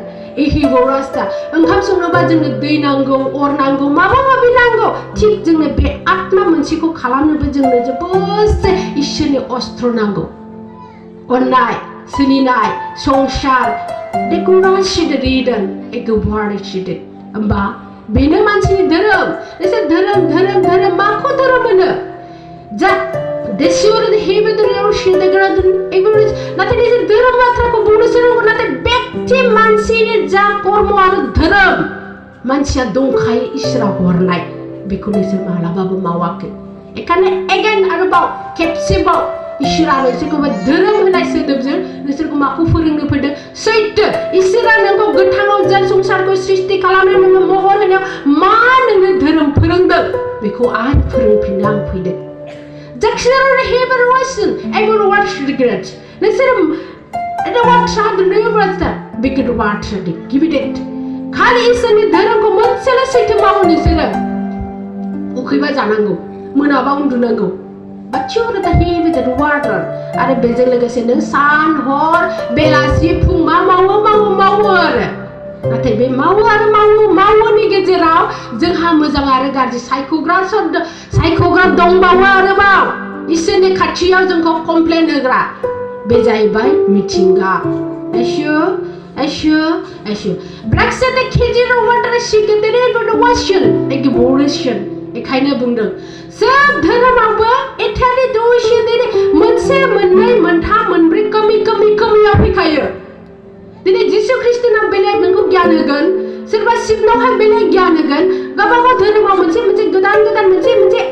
एहिबो रास्ता ओंखाम संनोबा जोंनो दै नांगौ अर नांगौ माबा माबि नांगौ थिग जोंनो बे आत्मा मोनसेखौ खालामनोबो जोंनो जोबोरसो इसोरनि अस्त्र नांगौ अननाय सोलिनाय संसार डेकुरासिदरिदान एगवारिसिदे होमबा बेनो मानसिनि धोरोम नोंसोर धोरोम माखौ धोरोम होनो जा देसिवर हेबेदरियाव सिन्दग्रादन एगुरिस नाथाय नोंसोर धोरोम बाथ्राखौ बुंनोसो रोंगौ नाथाय व्यक्ति मानसिनि जा कर्म आरो धोरोम मानसिया दंखायो इसोरा हरनाय बेखौ नोंसोर मालाबाबो मावाखै एखायनो एगेन आरोबाव खेबसेबाव इसोरा नोंसोरखौबो धोरोम होनाय सोदोबजों नोंसोरखौ माखौ फोरोंनो फैदों सैथो इसोरा नोंखौ गोथाङाव जा संसारखौ सृष्टि खालामनो नोंनो महर होनायाव मा नोंनो धोरोम फोरोंदों बेखौ आं फोरोंफिननो आं फैदों जाखिजाया हेबर वासन एबर वाट्स रिग्रेट नोंसोर द वाट्स आर द न्यूवर्स बे गुड वाट्स आर गिव इट खालि इसोरनि धोरोमखौ मोनसेल' सैथो मावो नोंसोरो उखैबा जानांगौ मोनाबा उन्दुनांगौ But the heavy the water आरो बेजों लोगोसे नों सान हर बेलासि फुं मा मावो आरो नाथाय बे मावोनि गेजेराव जोंहा मोजां आरो गाज्रि सायख'ग्रा दंबावो आरोबाव इसोरनि खाथियाव जोंखौ कमप्लेन होग्रा बे जाहैबाय मिथिंगा एसु ब्रेक्सेट केजिर वाटार सिकेटेरि वाशन एगबोरेशन एखायनो बुंदों सोब धोरोमावबो एथारि दुइसिनि मोनसे मोननै मोनथाम मोनब्रै कमियाव फैखायो दिनै जिसु ख्रिस्टनाव बेलेग नोंखौ गियान होगोन सोरबा शिबनावहाय बेलेग गियान होगोन गावबागाव धोरोमाव मोनसे गोदान मोनसे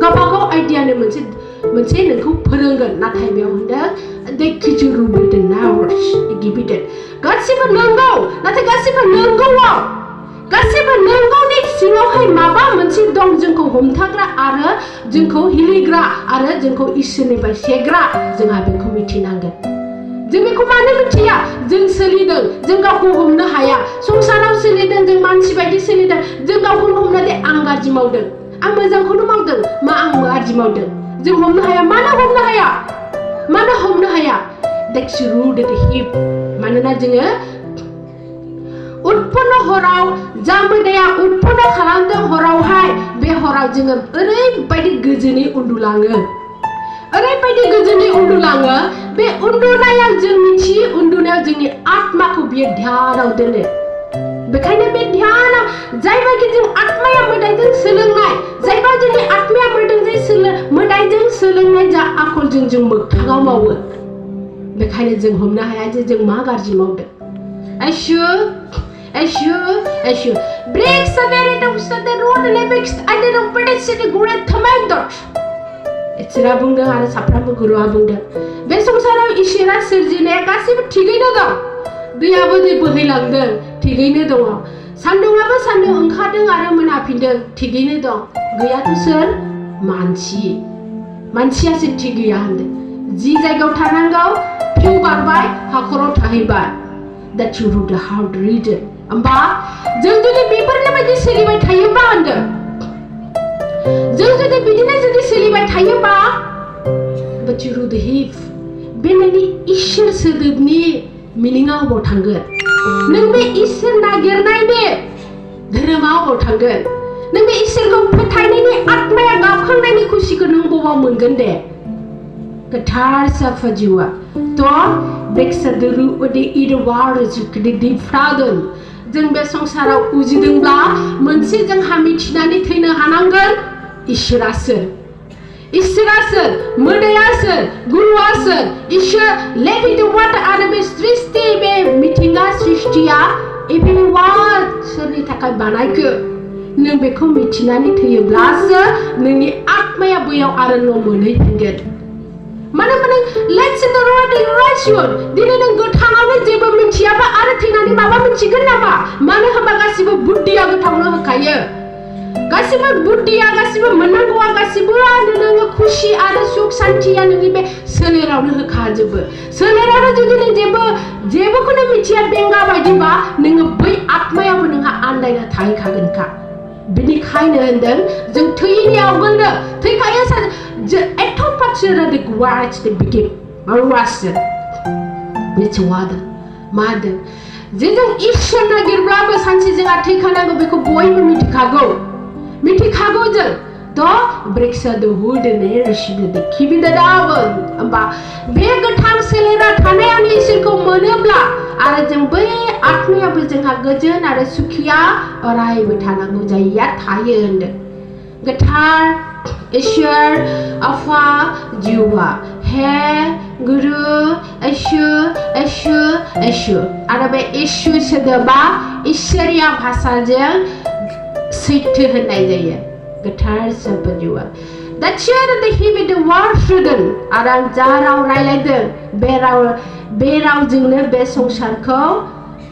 गावबागाव आइडियानो मोनसे नोंखौ फोरोंगोन नाथाय बेयाव होनदों देखिजुरु बिदन नावर्स गिबिदेन गासिबो नंगौ नाथाय गासिबो नंगौआव गासिबो नंगौनि सिङावहाय माबा मोनसे दं जोंखौ हमथाग्रा आरो जोंखौ हिलिग्रा आरो जोंखौ इसोरनिफ्राय सेग्रा जोंहा बेखौ मिथिनांगोन जों बेखौ मानो मिथिया जों सोलिदों जों गावखौ हमनो हाया संसाराव सोलिदों जों मानसि बायदि सोलिदों जों गावखौनो हमनानै आं गाज्रि मावदों आं मोजांखौनो मावदों मा आं गाज्रि मावदों जों हमनो हाया मानो हमनो हाया that's rooted hip मानोना जोङो उत्पन्न हराव जा मोदाया उत्पन्न खालामदों हरावहाय बे हराव जोङो ओरैबायदि गोजोनै उन्दुलाङो बे उन्दुनायाव जों मिथियो उन्दुनायाव जोंनि आत्माखौ बियो ध्यानाव दोनो बेखायनो बे ध्यानाव जायबायदि जों आत्माया मोदायजों सोलोंनाय जायबा जोंनि आत्माया मोदायजों सोलोंनाय जा आखलजों जों मोगथाङाव मावो बेखायनो जों हमनो हाया जे जों मा गाज्रि मावदों Eshu breaks the very of the road limits and the pedestal great themendot इसोरा बुंदों आरो साफ्रोमबो गुरुआ बुंदों बे संसाराव इसोरा सोरजिनाया गासैबो थिगैनो दं दैयाबो दै बोहैलांदों थिगैनो दङ सान्दुंआबो सान्दुं ओंखारदों आरो मोनाफिनदों थिगैनो दं गैयाथ' सोर मानसियासो थिग गैया होनदों जि जायगायाव थानांगौ फिउ बारबाय हाखराव थाहैबाय that you do the hard reader होमबा जों जुदि बेफोरनि बायदि सोलिबाय थायोबा होनदों जों जुदि बिदिनो जुदि सोलिबाय थायोबा but you do the hip बे नोंनि इसोर सोदोबनि मिनिङाव बबाव थांगोन नों बे इसोर नागिरनायनि धोरोमाव बबाव थांगोन नों बे इसोरखौ फोथायनायनि आत्माया गाबखांनायनि खुसिखौ नों बबाव मोनगोन दे गोथार साफा जिउआ थ' बेक्सादुरु उदै इरवार जुकदि दिफ्रादों जों बे संसाराव उजिदोंब्ला मोनसे जोंहा मिथिनानै थैनो हानांगोन इसोरा सोर मोदाया सोर गुरुआ सोर इसोर लेभिद वाट आरो बे सृष्टि बे मिथिंगा सृष्टिया एभ्रिवान सोरनि थाखाय बानायखो नों बेखौ मिथिनानै थैयोब्लासो नोंनि आत्माया बैयाव आरो न' मोनहैफिनगोन मानो लेट्स इन द रोड राइसन दिनै नों गोथाङावनो जेबो मिथियाबा आरो थैनानै माबा मिथिगोन नामा मानो होनबा गासिबो बुद्धिया गोथावनो होखायो गासिबो बुद्धिया गासिबो मोननांगौआ गासिबोआनो नोङो खुसि आरो सुख शान्तिया नोंनि बे सोलेरावनो होखाजोबो सोलेरावनो जुदि नों जेबोखौनो मिथिया बेंगा बायदिबा नोङो बै आत्मायावबो नोंहा आन्दायना थाहैखागोनखा बिनिखायनो होनदों जों थैयैनि आवगोलनो थैखायो एथ' पाथ्रा दै गुवार बिगिम मारुवासो मिथिवादों मा होनदों जे जों इसोर नागिरब्लाबो सानसे जोंहा थैखानांगौ बेखौ बयबो मिथिखागौ जों थ' ब्रेक्सा दोहुदोने रिसिबदो खिबिदादाबो होमबा बे गोथां सोलेरा थानायावनो इसोरखौ मोनोब्ला आरो जों बै आत्मायाबो जोंहा गोजोन आरो सुखिया अरायबो थानांगौ जायैया थायो होनदों गोथार इसोर आफा जिउआ हे गुरु एशु आरो बे एशु सोदोबा इसोरिया भाषाजों सैथो होननाय जायो गोथार सोदोबा That's the Hebrew word student आरो आं जा राव रायलायदों बे रावजोंनो बे संसारखौ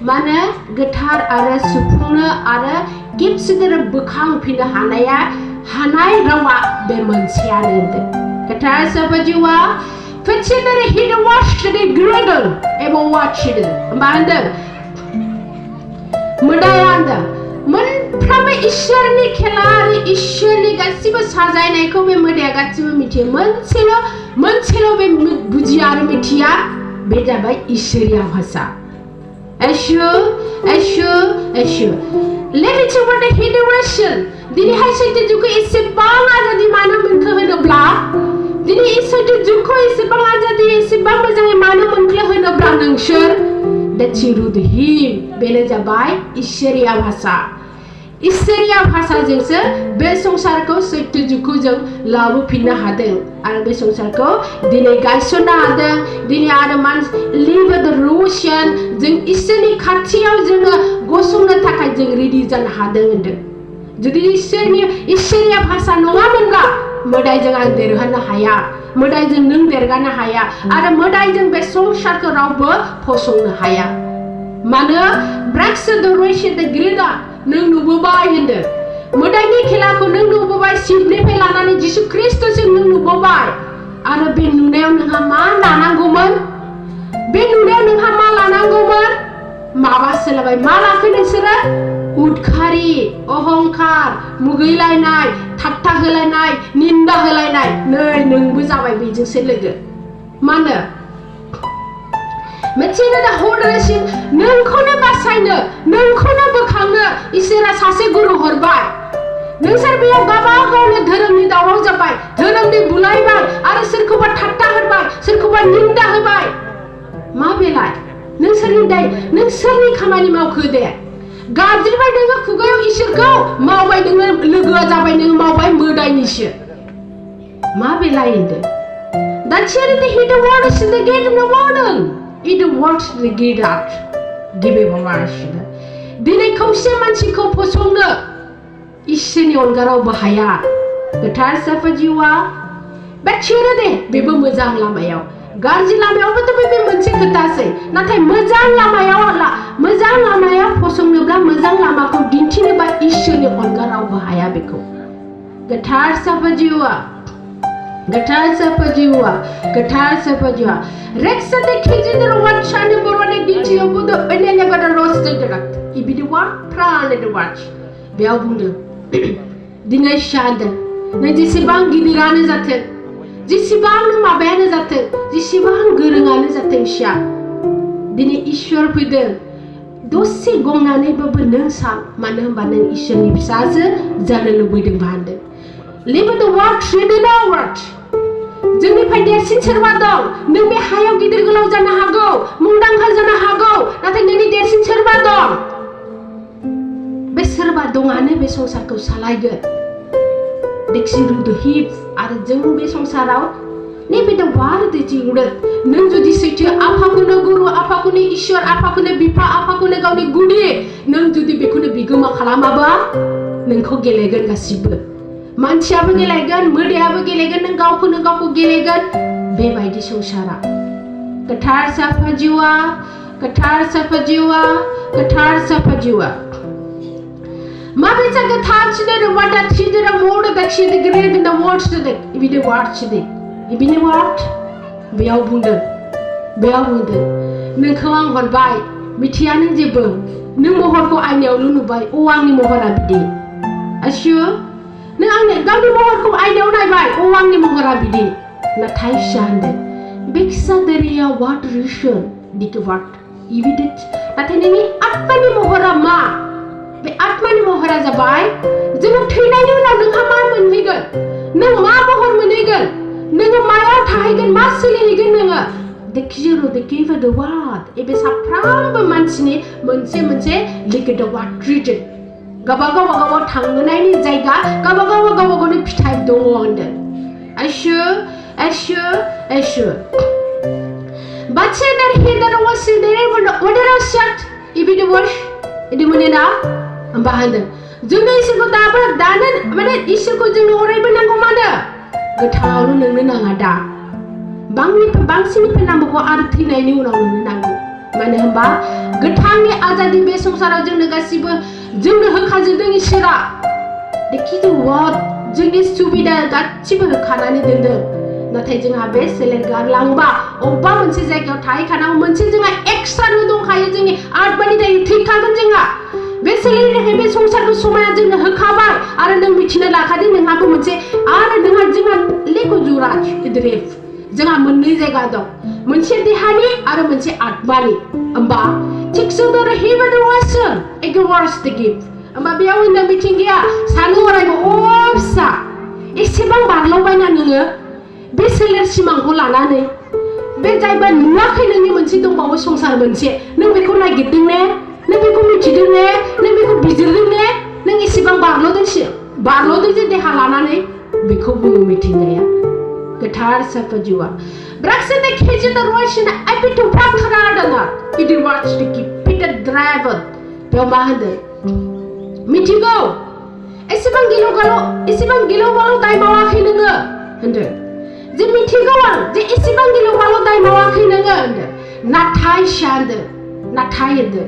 माने गोथार आरो सुफुंनो आरो खेबसेनो बोखांफिननो हानाय रावा बे मोनसेयानो होनदों गोथार सोदोबा फेसिनारि Hebrew word student ग्रेडल एबा वाचिदों होनबा होनदों मोदाया होनदों मोनफ्रोमबो इसोरनि खेला आरो इसोरनि गासिबो साजायनायखौ बे मोदाया गासिबो मिथियो मोनसेल' बे बुजिया आरो मिथिया बे जाबाय इसोरिया भाषा एशु Let me tell you what the Hebrew version दिनैहाय सैथो जुगखौ एसेबां आजादि मानो मोनखो होनोब्ला दिनै सैथो जुगखौ एसेबां आजादि एसेबां मोजाङै मानो मोनखो होनोब्ला नोंसोर बेनो जाबाय इसोरिया भाषाजोंसो बे संसारखौ सैथो जुगखौ जों लाबोफिननो हादों आरो बे संसारखौ दिनै गायसननो हादों दिनै आरो लिभ द रुसियान जों इसोरनि खाथियाव जोङो गसंनो थाखाय जों रेडि जानो हादों होनदों जुदि इसोरिया भाषा नङामोनब्ला मोदायजों आं देरहानो हाया मोदायजों नों देरगानो हाया आरो मोदायजों बे संसारखौ रावबो फसंनो हाया मानो ब्रेक्स द रेस द ग्रेडा नों नुबोबाय होनदों मोदायनि खेलाखौ नों नुबोबाय सिबनिफ्राय लानानै जिसु ख्रिस्टसिम नों नुबोबाय आरो बे नुनायाव नोंहा मा लानांगौमोन बे नुनायाव नोंहा मा लानांगौमोन माबा सोलाबाय मा लाखो नोंसोरो उदखारि अहंखार मुगैलायनाय ठाट्टा होलायनाय निन्दा होलायनाय नै नोंबो जाबाय बेजोंसो लोगो मानो मोनसे हरनायसिम नोंखौनो बासायनो नोंखौनो बोखांनो इसोरा सासे गुरु हरबाय नोंसोर बेयाव गावबा गावनो धोरोमनि दावराव जाबाय धोरोमनि बुलायबाय आरो सोरखौबा ठाट्टा होबाय सोरखौबा निन्दा होबाय मा बेलाय नोंसोरनि खामानि मावखो दे गाबज्रिबाय नोङो खुगायाव इसोरखौ मावबाय नोङो लोगोआ जाबाय नोङो मावबाय मोदायनिसो मा बेलाय होनदों That's the hit the waters in the gate of the morning. It works the gate out. Give me a दिनै खौसे मानसिखौ फसंनो इसोरनि अनगाराव बाहाया गोथार साफा जिउआ बाथिरो दे बेबो मोजां लामायाव गाज्रि लामायावबोथ' बे मोनसे खोथासै नाथाय मोजां लामायाव फसंनोब्ला मोजां लामाखौ दिन्थिनोबा इसोरनि अनगाराव बाहाया बेखौ गोथार साफा जिउआ Reksa de kijin the watch and the borone dinti obu the enenya gada roasted direct. Ibi the one pran the watch. Beabunde. Dinga shada. Na jisibang gidirane zaten. Jisibang mabene zaten. Jisibang gurungane zaten sha. Dini ishwar pidel. Dosi gongnane babu nang sa mana hamba nang ishwar ni bisaze jana lubiding bande. Live the watch read the watch. जोंनि देरसिन सोरबा दं नों बे हायाव गिदिर गोलाव जानो हागौ मुंदांखा जानो हागौ नाथाय नोंनि देरसिन सोरबा दं बे सोरबा दंआनो बे संसारखौ सालायगोन दिक्सिरुद हिप आरो जों बे संसाराव नैबे द वार दिजिउड नों जुदि सैथो आफाखौनो गुरु आफाखौनो इसोर आफाखौनो बिफा आफाखौनो गावनि गुदि नों जुदि बेखौनो बिगोमा खालामाबा नोंखौ गेलेगोन गासिबो मानसियाबो गेलेगोन मोदायाबो गेलेगोन नों गावखौनो गावखौ गेलेगोन बेबायदि संसारा गोथार साफा जिउआ माबेसा गोथार सिदे वाटा सिदे mode दाखिदे grade in the words Day इबिदे ward बेयाव बुंदों नोंखौ आं हरबाय मिथिया नों जेबो नों महरखौ आयनायावल' नुबाय आंनि महरा बिदि आशु नों आंनि गावनि महरखौ आयनायाव नायबाय आंनि महरा बिदि नाथाय शानदे बिक्सादरिया वाट रिशन दिके वाट इबिदिट नाथाय नोंनि आत्मानि महरा मा बे आत्मानि महरा जाबाय जों थैनायनि उनाव नोंहा मा मोनहैगोन नों मा महर मोनहैगोन नोङो मायाव थाहैगोन मा सोलिहैगोन नोङो देखिरो देकिव द वाट एबे साफ्रामबो मानसिनि मोनसे लिके द वाट रिजन गावबागाव थांनायनि जायगा गावबागावनि फिथाइ दङ होनदों आशु बादसे नार हिदार वासि देरे वडरा शट इबिदि वर्स इदि मोनेना होनबा होनदों जोंनो इसोरखौ दानो माने इसोरखौ जोंनो अरायबो नांगौ मानो गोथावनो नोंनो नाङा दा बांसिननिफ्राय नांगौ आरो थैनायनि उनाव नोंनो नांगौ मानो होनबा गोथांनि आजादि बे संसाराव जोंनो गासिबो जोंनो होखाजोबदों इसोरा देखिदो वाट जोंनि सुबिदा गासिबो होखानानै दोनदों नाथाय जोंहा बे सोलेर गारलांबा अबेबा मोनसे जायगायाव थाहैखानांगौ मोनसे जोंहा एक्सट्रानो दंखायो जोंनि आत्मानि दायो थैखागोन जोंहा बे सोलेरनिफ्राय बे संसारखौ समाया जोंनो होखाबाय आरो नों मिथिनो लाखादों नोंहाबो मोनसे आरो जोंहा लेखो जुरा इद्रेफ जोंहा मोननै जायगा दं मोनसे देहानि आरो मोनसे आत्मानि होमबा थिकसोदर हिबद वासन एगवार्स द गिफ्ट होमबा बेयाव होनदों मिथिंगाया सानो अरायबो फिसा एसेबां बारलांबायना नोङो बे सोलेर सिमांखौ लानानै बे जायबा नुवाखै नोंनि मोनसे दंबावो संसार मोनसे नों बेखौ नागिरदों ने नों बेखौ मिथिदों ने नों बेखौ बिजिरदों ने नों एसेबां बारल'दों जे देहा लानानै बेखौ बुङो मिथिंगाया गोथार साफा जिउआ ब्राक्सेने खेजिदा रयसिना आइपिटु फाखरादाना इदि वाच दिकि पिटा ड्राइवर बेयाव मा होनदों मिथिगौ एसेबां गिलु-बालु दाय मावाखै नोङो होनदों जे मिथिगौ आं जे एसेबां गिलु-बालु दाय मावाखै नोङो होनदों नाथाय होनदों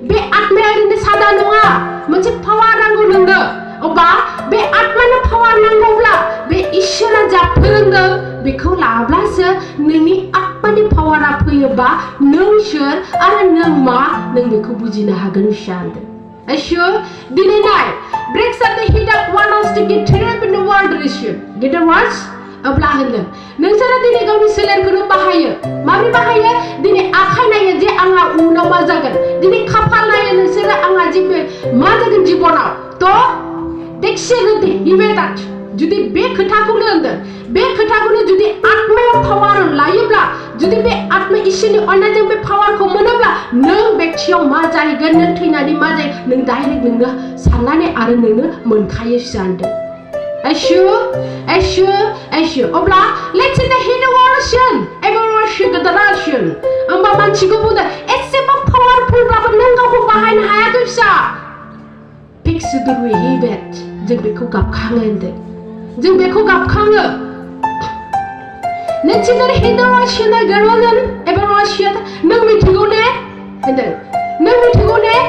बे आत्माया ओरैनो सादा नङा मोनसे पावार नांगौ नोंनो अबा बे आत्मानो पावार नांगौब्ला बे इसोरा जा फोरोंदों बेखौ लाब्लासो नोंनि आत्मानि पावारा फैयोबा नों सोर आरो नों मा नों बेखौ बुजिनो हागोन फिसान्दों आइसो दिनै नाय breaks at the heat up one us to get trapped in the world issue get the words अब्ला होनदों नोंसोरो दिनै गावनि सोलेरखौनो बाहायो माबोरै बाहायो दिनै आखाइ नायो जे आंहा उनाव मा जागोन दिनै खाफाल नायो नोंसोरो आंहा जे मा जागोन जिबनाव थ' टेक्सिनो हिबेदात जुदि बे खोथाखौनो होनदों बे खोथाखौनो जुदि आत्मायाव पावार लायोब्ला जुदि बे आत्मा इसोरनि अननायजों बे पावारखौ मोनोब्ला नों बेक्तियाव मा जाहैगोन नों थैनानै मा जायो नों डाइरेक्ट नोंनो साननानै आरो नोंनो मोनखायो सानदों Ashu. Obla, let's in the hidden ocean. Everyone should get the ration. Amba manchigo buda. It's a powerful rubber nango behind Hayagusha. Pix the way he bet. Jimmy cook up Kangende. Jimmy cook up Kanga. Let's in the hidden ocean. I get on them. Everyone should. No me to go there. And then, no me to go there.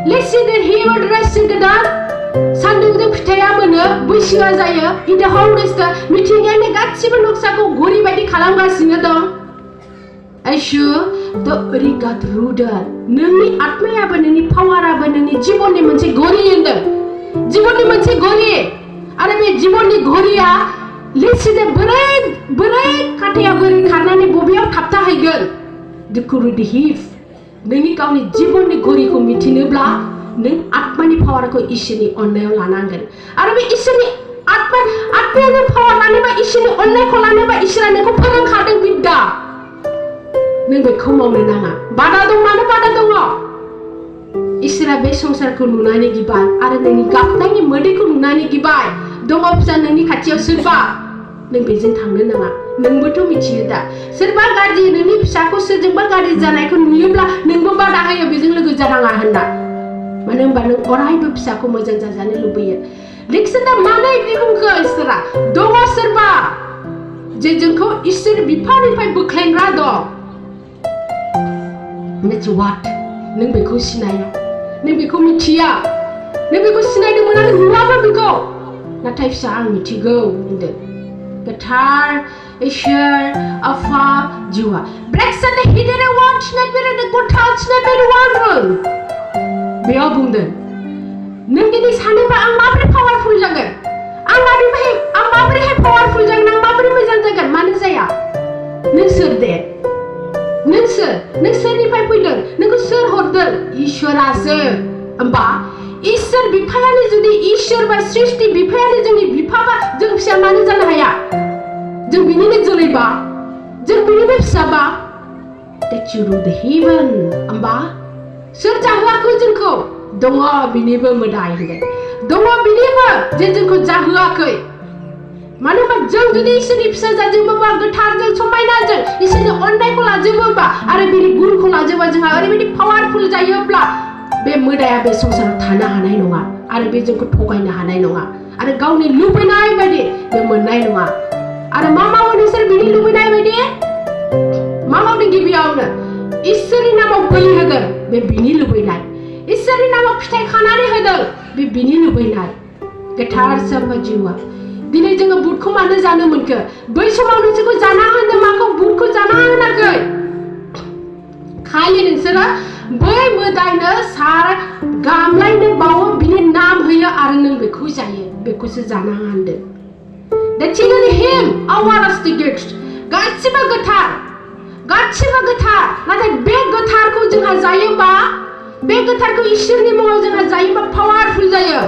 Let's see that he would rest in the dark. सान्दुंजों फिथाइया मोनो बैसोआ जायो in the harvest मिथिंगानि गासिबो नक्साखौ घरि बायदि खालामगासिनो दं आइसु द रिगात रुदार नोंनि आत्मायाबो नोंनि पावाराबो नोंनि जिबननि मोनसे घरि होनदों जिबननि मोनसे घरि आरो बे जिबननि घरिया लेसिदे बोरै खाथाया बोरै खारनानै बबेयाव थाबथाहैगोन दुखु रुदिहिफ नोंनि गावनि जिबननि घरिखौ मिथिनोब्ला नों आत्मानि पावारखौ इसोरनि अननायाव लानांगोन आरो बे इसोरनि आत्मायानो पावार लानोबा इसोरनि अननायखौ लानोबा इसोरा नोंखौ फोरोंखादों बिद्दा नों बेखौ मावनो नाङा बादा दं मानो बादा दङ इसोरा बे संसारखौ नुनानै गिबाय आरो नोंनि गाबनायनि मोदैखौ नुनानै गिबाय दङ फिसा नोंनि खाथियाव सोरबा नों बेजों थांनो नाङा नोंबोथ' मिथियो दा सोरबा गाज्रि नोंनि फिसाखौ सोरजोंबा गाज्रि जानायखौ नुयोब्ला नोंबो बादा होयो बेजों लोगो जानाङा होनना मानो होनबा नों अरायबो फिसाखौ मोजां जाजानो लुबैयो लेक्सना मानो बिदि बुंखो इसोरा दङ सोरबा जे जोंखौ इसोर बिफानिफ्राय बोख्लायग्रा दं That's what नों बेखौ सिनाया नों बेखौ मिथिया नों बेखौ सिनायदोंमोन आरो नुवाबो बेखौ नाथाय फिसा आं मिथिगौ होनदों गोथार इसोर आफा जिउआ ब्रेक्स एट द हिडन वाच नेट बेरे द गोथार स्नेप बेरे वान बेयाव बुंदों नों दिनै सानोबा आं माबोरै पावारफुल जागोन आं माबोरैहाय पावारफुल जागोन आं माबोरै मोजां जागोन मानो जाया नों सोर दे नों सोरनिफ्राय फैदों नोंखौ सोर हरदों इसोरासो होमबा इसोर बिफायानो जुदि इसोर बा सृष्टि बिफायानो जोंनि बिफाबा जों फिसा मानो जानो हाया जों बिनिनो जोलैबा जों बिनिनो फिसाबा that you rule the heaven होमबा सोर जाहोआखै जोंखौ दङ बिनिबो मोदाय होनदों दङ बिनिबो जे जोंखौ जाहोआखै मानो होनबा जों जुदि इसोरनि फिसा जाजोबोबा गोथारजों समायनाजों इसोरनि अननायखौ लाजोबोबा आरो बिनि गुनखौ लाजोबा जोंहा ओरैबायदि पावारफुल जायोब्ला बे मोदाया बे संसाराव थानो हानाय नङा आरो बे जोंखौ थगायनो हानाय नङा आरो गावनि लुबैनाय बायदि बे मोननाय नङा आरो मा मावो नोंसोर बिनि लुबैनाय बायदि मा मावदों गिबियावनो इसोरनि नामाव बोलि होदों बे बिनि लुबैनाय इसोरनि नामाव फिथाइ खानानै होदों बे बिनि लुबैनाय गोथार सोमबा जिउआ दिनै जोङो बुटखौ मानो जानो मोनखो बै समाव नोंसोरखौ जाना होनो माखौ बुटखौ जाना होनाखै खालि नोंसोरो बै मोदायनो सार गामलायनो बावो बिनि नाम होयो आरो नों बेखौ जायो बेखौसो जाना होनदों The children him our gift गासिबो गोथार नाथाय बे गोथारखौ जोंहा जायोबा बे गोथारखौ इसोरनि मुङाव जोंहा जायोबा पावारफुल जायो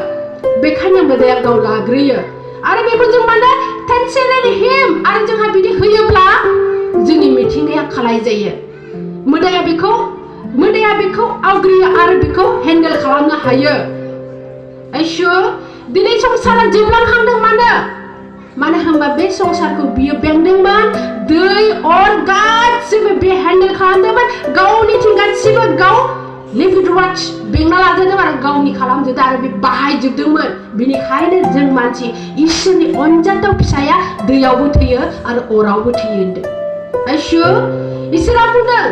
बेखायनो मोदाया गाव लाग्रोयो आरो बेखौ जों माने टेन्सेलि हिम आरो जोंहा बिदि होयोब्ला जोंनि मिथिंगाया खालाय जायो मोदाया बेखौ आवग्रियो आरो बेखौ हेन्डेल खालामनो हायो आइसु दिनै संसारा जोबलांहांदों मानो होनबा बे संसारखौ बियो बेंदोंमोन दै अर गासिबो बे हेन्डेल खालामदोंमोन गावनिथिं गासिबो गाव लिमिट वाच बेंना लाजोबदों आरो गावनि खालामजोबदों आरो बे बाहायजोबदोंमोन बेनिखायनो जों मानसि इसोरनि अनजाथाव फिसाया दैयावबो थैयो आरो अरावबो थैयो होनदों आइसु इसोरा बुंदों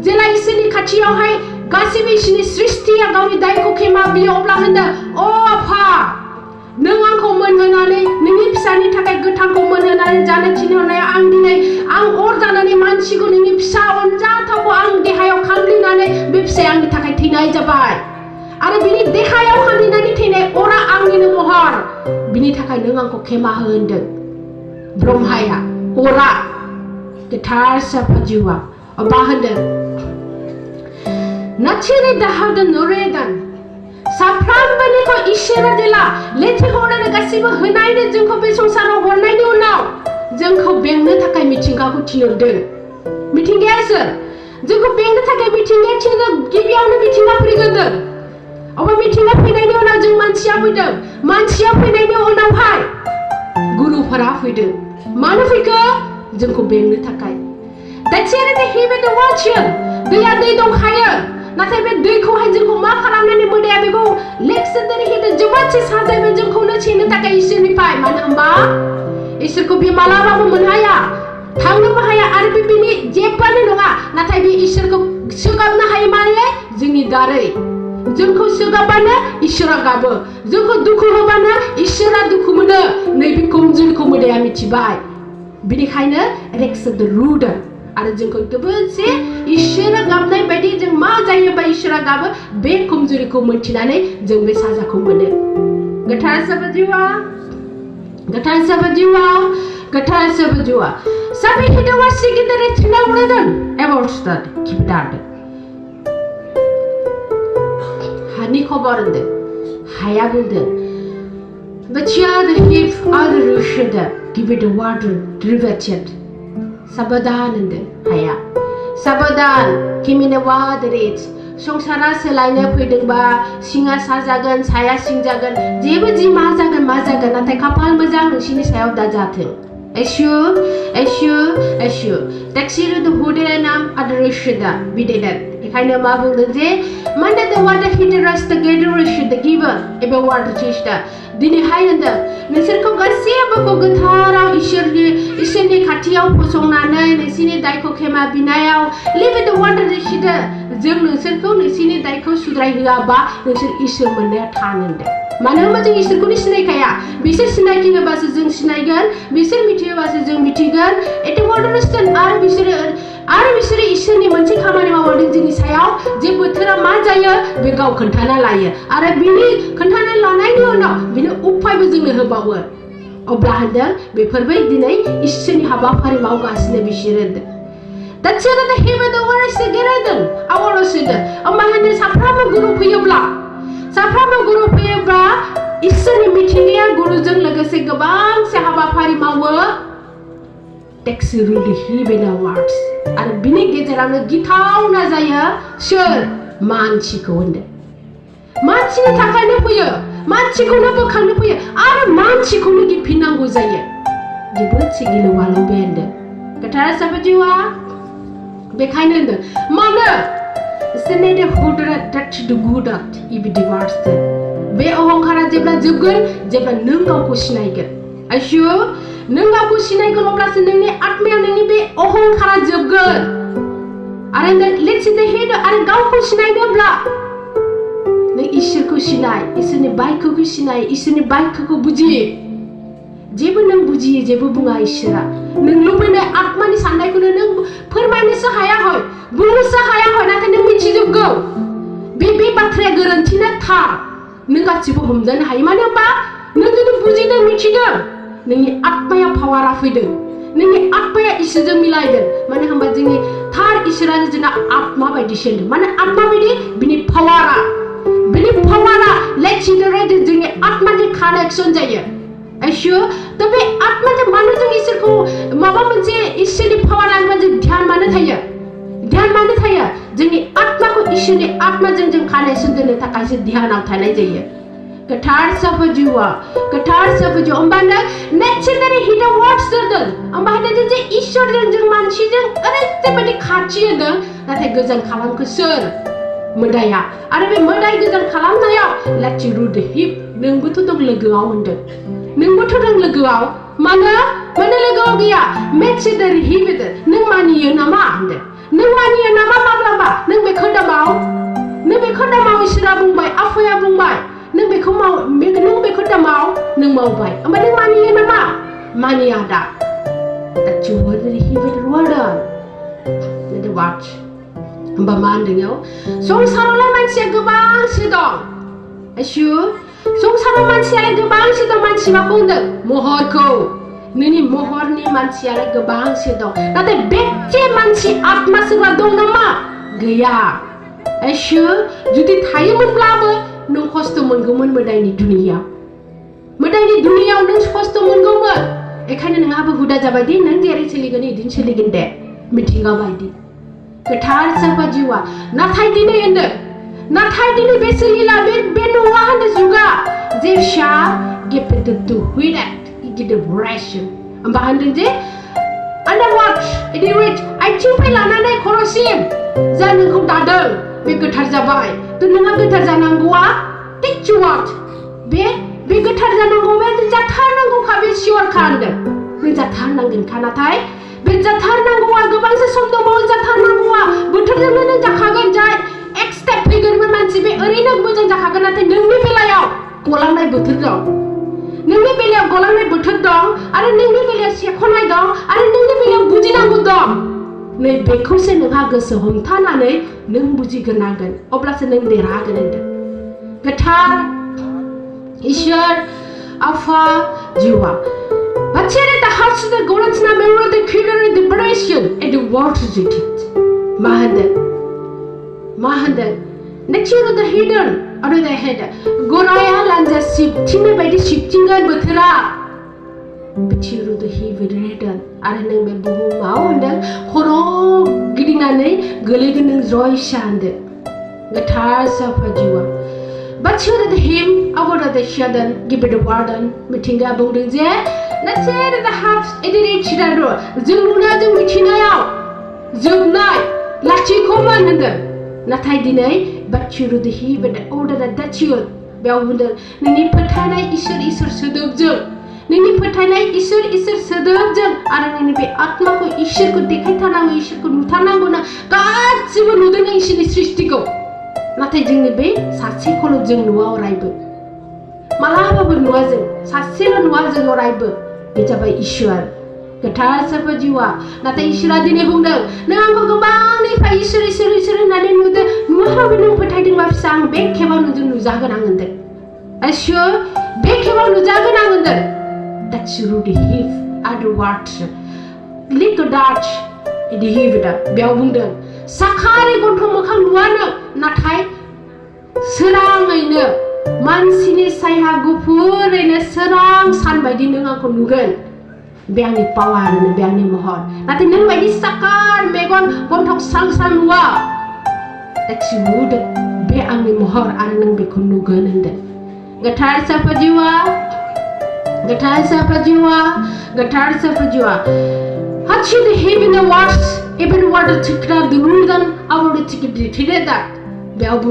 जेला इसोरनि खाथियावहाय गासिबो इसोरनि सृष्टिया गावनि दायखौ खेमा बियो अब्ला होनदों अ आफा नों आंखौ मोनहोनानै नोंनि फिसानि थाखाय गोथांखौ मोनहोनानै जानो थिनहरनायाव आं दिनै आं अर जानानै मानसिखौ नोंनि फिसा अनजाथावखौ आं देहायाव खांग्लिनानै बे फिसाया आंनि थाखाय थैनाय जाबाय आरो बिनि देहायाव खांग्लिनानै थैनाय अरा आंनिनो महर बिनि थाखाय नों आंखौ खेमा हो होनदों ब्रह्माया अरा गोथार साफा जिउआ मा होनदों नाथिरे दाहादों नरेदान साफ्रोमबोनिखौ इसोरा जेला लेथिहरनो गासिबो होनायनो जोंखौ बे संसाराव हरनायनि उनाव जोंखौ बेंनो थाखाय मिथिंगाखौ थिनहरदों मिथिंगाया सोर जोंखौ बेंनो थाखाय मिथिंगाया थिनहरदों गिबियावनो मिथिंगा फैग्रोदों अबा मिथिंगा फैनायनि उनाव जों मानसिया फैदों मानसिया फैनायनि उनावहाय गुरुफोरा फैदों मानो फैखो जोंखौ बेंनो थाखाय दाथियानो बे हेबे द वाचन दैया दै दंखायो नाथाय बे दैखौहाय जोंखौ मा खालामनानै मोदाया बेखौ लेक्सोनदारि हेदो जोबोद साजायबाय जोंखौनो थिनो थाखाय इसोरनिफ्राय मानो होनबा इसोरखौ बे मालाबाबो मोनहाया थांनोबो हाया आरो बे बिनि जेबोआनो नङा नाथाय बे इसोरखौ सोगाबनो हायो माने जोंनि दारै जोंखौ सोगाबानो इसोरा गाबो जोंखौ दुखु होबानो इसोरा दुखु मोनो नैबे कमजोरिखौ मोदाया मिथिबाय बिनिखायनो रेक्सोनदार रुदों आरो जोंखौ गोबोसे इसोरा गाबनाय बायदि जों मा जायोबा इसोरा गाबो बे कमजोरिखौ मोनथिनानै जों बे साजाखौ मोनो गोथार साबजिवा साबि हिदवा सिगिदरे थिनावरदन एबरस्टाद किपदाद हानि खबर होनदों हाया बुंदों बचिया द हिप आरो रुशदा गिभ इट द वाटर रिवेटेड साबधान होनदों हाया साबधान किमिने वादरेट संसारा सोलायनो फैदोंबा सिङा सा जागोन साया सिं जागोन जेबो जि मा जागोन नाथाय खाफाल मोजां नोंसिनि सायाव दाजाथों एशु टेक्सिरु द हुदेरे नाम आदरशदा बिदेदत बेखायनो मा बुंदों जे माने द वाटार हिटरास द गेदरशद द गिवर एबा वाटार चिस्टा दिनैहाय होनदों नोंसोरखौ गासैबो गोथाराव इसोरनि खाथियाव फसंनानै नोंसिनि दायखौ खेमा बिनायाव लिभ द वाटार चिस्टा जों नोंसोरखौ नोंसिनि दायखौ सुद्राय होआबा नोंसोर इसोर मोननाया थान होनदों मानो होनबा जों इसोरखौनो सिनायखाया बिसोर सिनायथि होबासो जों सिनायगोन बिसोर मिथिहोबासो जों मिथिगोन एटे वाटारस्टन आरो बिसोरो इसोरनि मोनसे खामानि मावदों जोंनि सायाव जे बोथोरा मा जायो बे गाव खोन्थाना लायो आरो बिनि खोन्थाना लानायनि उनाव बिनो उपायबो जोंनो होबावो अब्ला होनदों बेफोरबो दिनै इसोरनि हाबाफारि मावगासिनो बिसोरो होनदों दाथियानो दा हेबे द वारसो गेरेदों आवारसोदों ओमबा होनदों साफ्रोमबो गुरु फैयोब्ला इसोरनि मिथिंगाया गुरुजों लोगोसे गोबां से हाबाफारि मावो टेक्सिरुलि हिबेना वार्ड्स आरो बिनि गेजेरावनो गिथावना जायो सोर मानसिखौ होनदों मानसिनि थाखायनो फैयो मानसिखौनो बोखांनो फैयो आरो मानसिखौनो गिफिननांगौ जायो जोबोद सिगिलु बालु बे होनदों गोथार साबजिवा बेखायनो होनदों मानो सेनेदे हुदरा टाच द गुडाट इबिदि वार्ड्स बे अहंकारा जेब्ला जोबगोन जेब्ला नों गावखौ सिनायगोन आयशु नों गावखौ सिनायगोन अब्लासो नोंनि आत्माया नोंनि बे अहंकारा जोबगोन आरो लेट्स दे हेड आरो गावखौ सिनायनोब्ला नों इसोरखौ सिनाय इसोरनि बायखौखौ सिनाय इसोरनि बायखौखौ बुजि जेबो नों बुजियो जेबो बुङा इसोरा नों लुबैनाय आत्मानि साननायखौनो नों फोरमायनोसो हाया हय बुंनोसो हाया हय नाथाय नों मिथिजोबगौ बे बाथ्राया गोरोन्थिना थार नों गासिबो हमजानो हायो मानो होनबा नों जुदि बुजिदों मिथिदों नोंनि आत्माया पावारा फैदों नोंनि आत्माया इसोरजों मिलायदों मानो होनबा जोंनि थार इसोरा जोंना आत्मा बायदिसो होनदों माने आत्मा बायदि बिनि पावारा लेथिदरेदो जोंनि आत्माजों कानेक्सन जायो आयशु तो बे आत्माजों मानो जों इसोरखौ माबा मोनसे इसोरनि पावार लानोबा जों ध्यान मानो थायो जोंनि आत्माखौ इसोरनि आत्माजों जों कानेक्सन दोननो थाखायसो ध्यानाव थानाय जायो गोथार साफजिवा होमबानो नेचारेलि हिट वार्ड्स दोन होमबानो जे इसोरजों जों मानसिजों ओरैबायदि खाथि होदों नाथाय गोजान खालामखो सोर मोदाया आरो बे मोदाय गोजान खालामनायाव लाथि रुद हिप नोंबोथ' दं लोगोआव होनदों नोंबोथ' दं लोगोआव मानो लोगोआव गैया मेचेदार हिप नों मानियो नामा होनदों नों मानियो नामा माब्लाबा नों बेखौ दामाव इसोरा बुंबाय आफाया बुंबाय नों बेखौ दा माव नों मावबाय ओमफ्राय नों मानियो नामा मानिया दा that you already have it written in the watch होमबा मा होनदों संसारावलाय मानसिया गोबांसो दं आयसु संसाराव मानसियालाय गोबांसो दं मानसि माखौ होनदों महरखौ नोंनि महरनि मानसियालाय गोबांसो दं नाथाय बेक्ति मानसि आत्मा सोरबा दं नामा गैया आयसु जुदि थायोमोनब्लाबो नों खस्थ' मोनगौमोन मोदायनि दुनियाव नों खस्थ' मोनगौमोन बेखायनो नोंहाबो हुदा जाबाय दि नों जेरै सोलिगोन बिदिनो सोलिगोन दे मिथिंगा बायदि गोथार साफा जिउआ नाथाय दिनै बे सोलिला बे नङा होनदों जुगा जे फिसा गेपेटेड टु हुइलेट गिदिरेसन होमबा होनदों जे आन्डारवाट इदि रिच आथिंनिफ्राय लानानै खर'सिम जा नोंखौ दादों बे गोथार जाबाय थ' नोंहा गोथार जानांगौआ टेक वाट बे गोथार जानांगौ बे जाथारनांगौखा बे सियरखा होनदों नों जाथारनांगोनखा नाथाय बे जाथारनांगौआ गोबांसो सम दंबावो जाथारनांगौआ बोथोरजोंनो नों जाखागोन जाय एक स्टेप फैगोन बे मानसि बे ओरैनो मोजां जाखागोन नाथाय नोंनि बेलायाव गलांनाय बोथोर दं नोंनि बेलायाव गलांनाय बोथोर दं आरो नोंनि बेलायाव सेख'नाय दं आरो नोंनि बेलायाव बुजिनांगौ दं नै बेखौसो नोंहा गोसो हमथानानै नों बुजिग्रोनांगोन अब्लासो नों देरहागोन होनदों गोथार इसोर आफा जिउआ Bachere the hearts of the golden member the creator in the liberation and the water it. Mahander. Next year the hidden under the head. Goraya lands a ship, Tina by the ship tinga butera. But you the heavy redden, Aranam Boom, and Horo Gidinane, Gulligan Roy Shande. Guitars of a Jua. But you the hymn over the shadden, give it a warden, Mitinga Bodin there. Let's say that the half edited Chidaro, Zuluna the Michinayo, Zubnai, Lachikoman and them. Not I deny, but you the heave and the order that you, Belwunder, Nini Patana Isur Sudubjul, Nini Patana Isur Sudubjul, Aran be Atmako Isher could take Hatana, Isher could Mutanangona, God's even the nation is Ristico. Not a jingle bay, Satsiko Jungua Ribe. Malava wasn't, Satsilan wasn't or Ribe. Itu by Ishwar. Ketar siapa jiwa. Nata Ishwar dini hunda. Nang kau bang ni pa Ishwar nade nude. Nuha benung petai ding waf sang bek kewa nuju nujaga nangander. Ashur bek kewa nujaga nangander. Dat suruh dihiv ada water. Liko dach dihiv da biau hunda. Sakari gonto makang nuana natai serang aina. Mansini saya gupur ini serang san bayi neng aku nugen biangni pawar neng biangni mohon nanti neng bayi sakar megon kontok sang nua tapi muda biangni mohon an neng bekon nugen ende getar siapa jiwa hachi the heaven the waters even water tikra durudan awal tikra tidak dat biau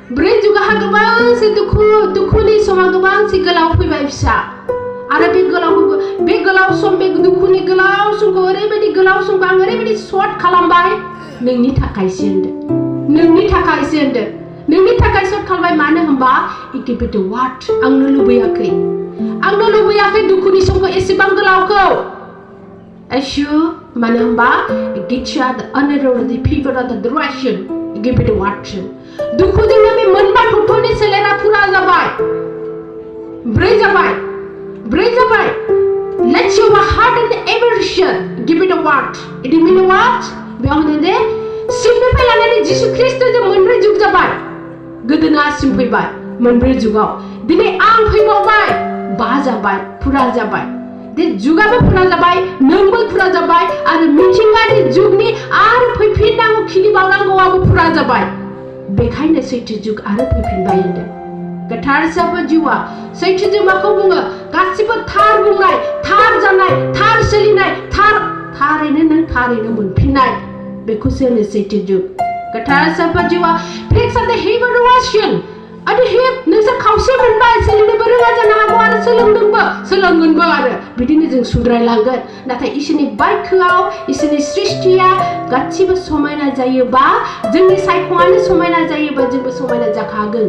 Beri juga hagabang si duku ni sama gabang si galau pi baisa. Ada be galau som be duku ni galau sung gore be di galau sung bangare be di short kalambai. Neng ni takai sende. Neng ni takai short kalambai mana hamba iki be the what ang nulubuyakai duku ni sung ko esi bang galau ko. Ashu mana hamba gitcha the unero the people of the direction iki be the what. Duku dingna me manba tutoni selera pura jabai. Bray jabai. Let your heart and aversion give it a what? It mean what? Beyond the simple pelana Jesus Christ the manbre jug jabai. Gudna simple bai manbre jugao. Dine ang phimo bai ba jabai pura jabai. De juga ba pura jabai nangbo pura jabai ar mithinga ni jugni ar phipinango khili bawango abu pura jabai. Beखायनो सैथो जुग आरो फैफिनबाय होनदों गोथार साफा जिउआ सैथो जुग माखौ बुङो गासिबो थार बुंनाय थार जानाय थार सोलिनाय थारैनो मोनफिननाय बेखौसो होनो सैथो जुग गोथार साफा जिउआ फ्लेक्स अफ द हेवन वाशन आरो हे नोंसोर खावसे मोनबाय सोलिनोबो रोङा जानो हागौ आरो सोलोंगोनबो आरो बिदिनो जों सुद्रायलांगोन नाथाय इसोरनि बायखोआव इसोरनि सृष्टिया गासिबो समायना जायोबा जोंनि सायख'आनो समायना जायोबा जोंबो समायना जाखागोन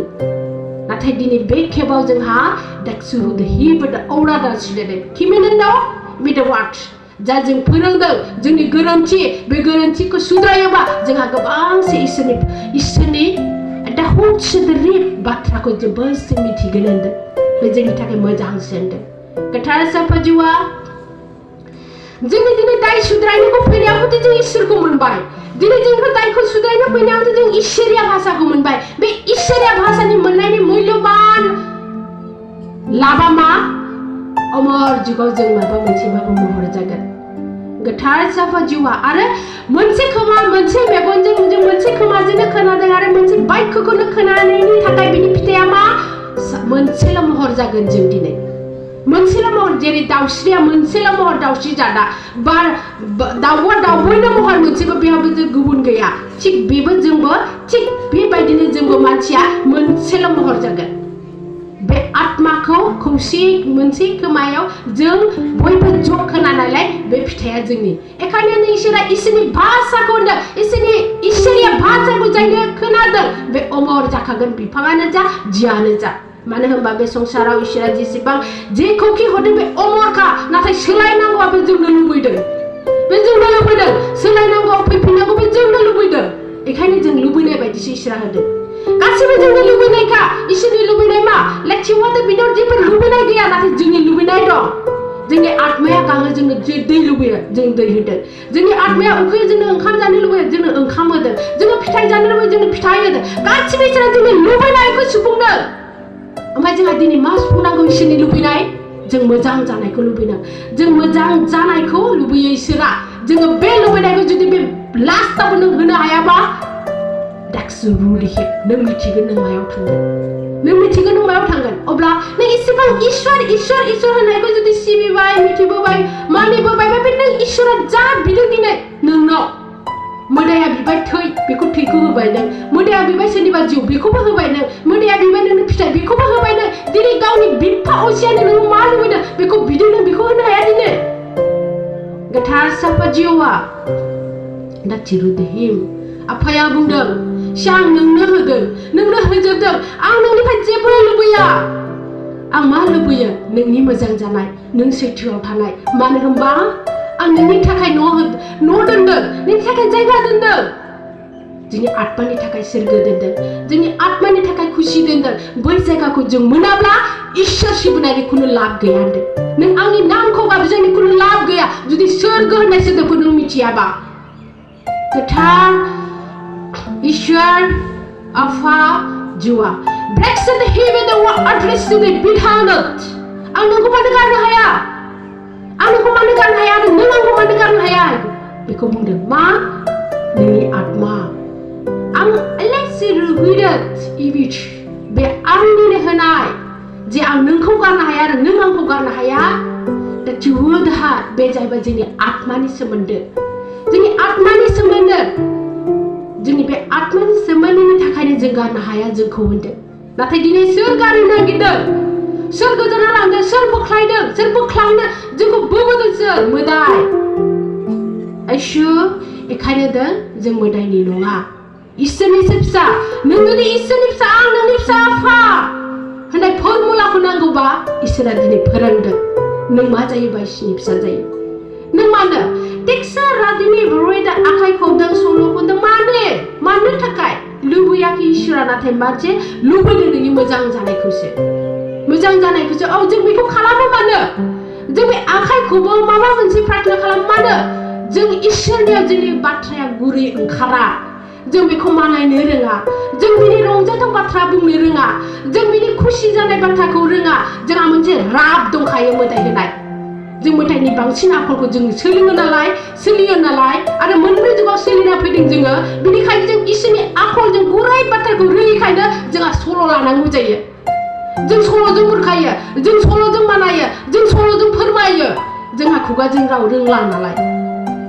नाथाय दिनै बे खेबाव जोंहा दाक्सुरुद हिबद औरादा सुलेदों किमिननो with the watch जा जों फोरोंदों जोंनि गोरोन्थि बे गोरोन्थिखौ सुद्रायोबा जोंहा गोबांसे इसोरनि दा सोदोब बाथ्राखौ जोबोद जों मिथिगोन होनदों बे जोंनि थाखाय मोजांसो होनदों गोथार साफा जिउआ जोंनि दिनै दाय सुद्रायनायखौ फैनायावथ' जों इसोरखौ मोनबाय दिनै जोंखौ दायखौ सुद्रायनो फैनायावथ' जों इसोरिया भाषाखौ मोनबाय बे इसोरिया भाषानि मोननायनि मूल्यबान लाबा मा अमर जुगाव जों माबा मोनसेबाबो महर जागोन गोथार साफा जिउआ आरो मोनसे खोमा मोनसे मेगनजों जों मोनसे खोमाजोंनो खोनादों आरो मोनसे बाक्यखौनो खोनानायनि थाखाय बिनि फिथाइया मा मोनसेल' महर जागोन जों दिनै मोनसेल' महर जेरै दाउस्रिया मोनसेल' महर दाउस्रि जादा बार दाउआ दाउबोनो महर मोनसेबो बेहाबो गुबुन गैया थिग बेबो जोंबो थिग बेबायदिनो जोंबो मानसिया मोनसेल' महर जागोन बे आत्माखौ खौसे मोनसे खोमायाव जों बयबो ज' खोनानायलाय बे फिथाइया जोंनि एखायनो इसोरा इसोरनि भाषाखौ होनदों इसोरिया भाषाखौ जायनो खोनादों बे अमर जाखागोन बिफाङानो जा जियानो जा मानो होनबा बे संसाराव इसोरा जेसेबां जेखौखि हरदों बे अमरखा नाथाय सोलायनांगौआ बे जोंनो लुबैदों सोलायनांगौआ फैफिननांगौ बे जोंनो लुबैदों एखायनो जों लुबैनाय बायदिसो इसोरा होदों गासिबो जोंनि लुबैनायखा इसोरनि लुबैनाय मा लेथिवाथ बिनाव जेबो लुबैनाय गैया नाथाय जोंनि लुबैनाय दं जोंनि आत्माया गाङो जोंनो दै लुबैयो जों दै होदों जोंनि आत्माया उखैयो जोंनो ओंखाम जानो लुबैयो जोंनो ओंखाम होदों जोङो फिथाइ जानो लुबैयो जोंनो फिथाइ होदों गासिबो इसोरा जोंनि लुबैनायखौ सुफुंदों ओमफ्राय जोंहा दिनै मा सुफुंनांगौ इसोरनि लुबैनाय जों मोजां जानायखौ लुबैदों जों मोजां जानायखौ लुबैयो इसोरा जोङो बे लुबैनायखौ जुदि बे लास्टआव नों होनो हायाबा नों मिथिगोन नों मायाव थांगोन अब्ला नों इसेबां इसोर होननायखौ जुदि सिबिबाय मिथिबोबाय मानिबोबाय बे नों इसोरा जा बिदों दिनै नोंनाव मोदाया बिबाय थै बेखौ थैखौ होबाय नों मोदाया बिबाय सोरनिबा जिउ बेखौबो होबाय नों मोदाया बिबाय नोंनो फिथाइ बेखौबो होबाय नों दिनै गावनि बिफा असियानो नों मा लुबैदों बेखौ बिदों नों बेखौ होनो हाया दिनै गोथार साफा जिउआ दा थिरुदेहिम आफाया बुंदों आं नोंनो होदों नोंनो होजोबदों आं नोंनिफ्राय जेबो लुबैया आं मा लुबैयो नोंनि मोजां जानाय नों सैथोआव थानाय मानो होनबा आं नोंनि थाखाय न' दोनदों नोंनि थाखाय जायगा दोनदों जोंनि आत्मानि थाखाय सोरगो दोनदों जोंनि आत्मानि थाखाय खुसि दोनदों बै जायगाखौ जों मोनाब्ला इसोर सिबिनायनि खुनु लाब गैया होनदों नों आंनि नामखौ गाबज्रिनायनि खुनु लाब गैया जुदि सोरगो होननाय सोदोबखौ नों मिथियाबा गोथार Ishwar Afa Jua breaks the heaven the address to the Bhutanot ang nung kumandagan na haya nung kumandagan na haya nung kumandagan na haya beko bundang ma nini atma ang alexi rubidat ibich be ang nini hanay je ang nung kugan na haya nung ang kugan na haya da juwudha be jaiba jini atma ni somondo जोंनि बे आत्मानि सोमोन्दोनि थाखायनो जों गारनो हाया जोंखौ होनदों नाथाय दिनै सोर गारनो नागिरदों सोर गोजानाव लांदों सोर बोख्लायदों सोर बोख्लांनो जोंखौ बोबोदों सोर मोदाय एखायनो जों मोदायनि नङा इसोरनिसो फिसा नों जुदि इसोरनि फिसा आं नोंनि फिसा आफा होननाय फर्मुलाखौ नांगौबा इसोरा दिनै फोरोंदों नों मा जायोबा इसोरनि फिसा जायो नों मानो टेक्सा रादिनि बरयदा आखाइ खौदों सल' खौदों मानो थाखाय लुबैयाखै इसोरा नाथाय मानसि लुबैदों नोंनि मोजां जानायखौसो औ जों बेखौ खालामो मानो जों बे आखाइखौबो माबा मोनसे प्रार्थना खालामो मानो जों इसोरनियाव जोंनि बाथ्राया गुरै ओंखारा जों बेखौ मानायनो रोङा जों बिनि रंजाथाव बाथ्रा बुंनो रोङा जों बिनि खुसि जानाय बाथ्राखौ रोङा जोंहा मोनसे राब दंखायो मोदाय होनाय जों मोदायनि बांसिन आखलखौ जों सोलियो नालाय आरो मोनब्रै जुगाव सोलिना फैदों जोङो बिनिखायनो जों इसोरनि आखलजों गुरै बाथ्राखौ रोङिखायनो जोंहा सल' लानांगौ जायो जों सल'जों बुरखायो जों सल'जों मानायो जों सल'जों फोरमायो जोंहा खुगाजों राव रोंला नालाय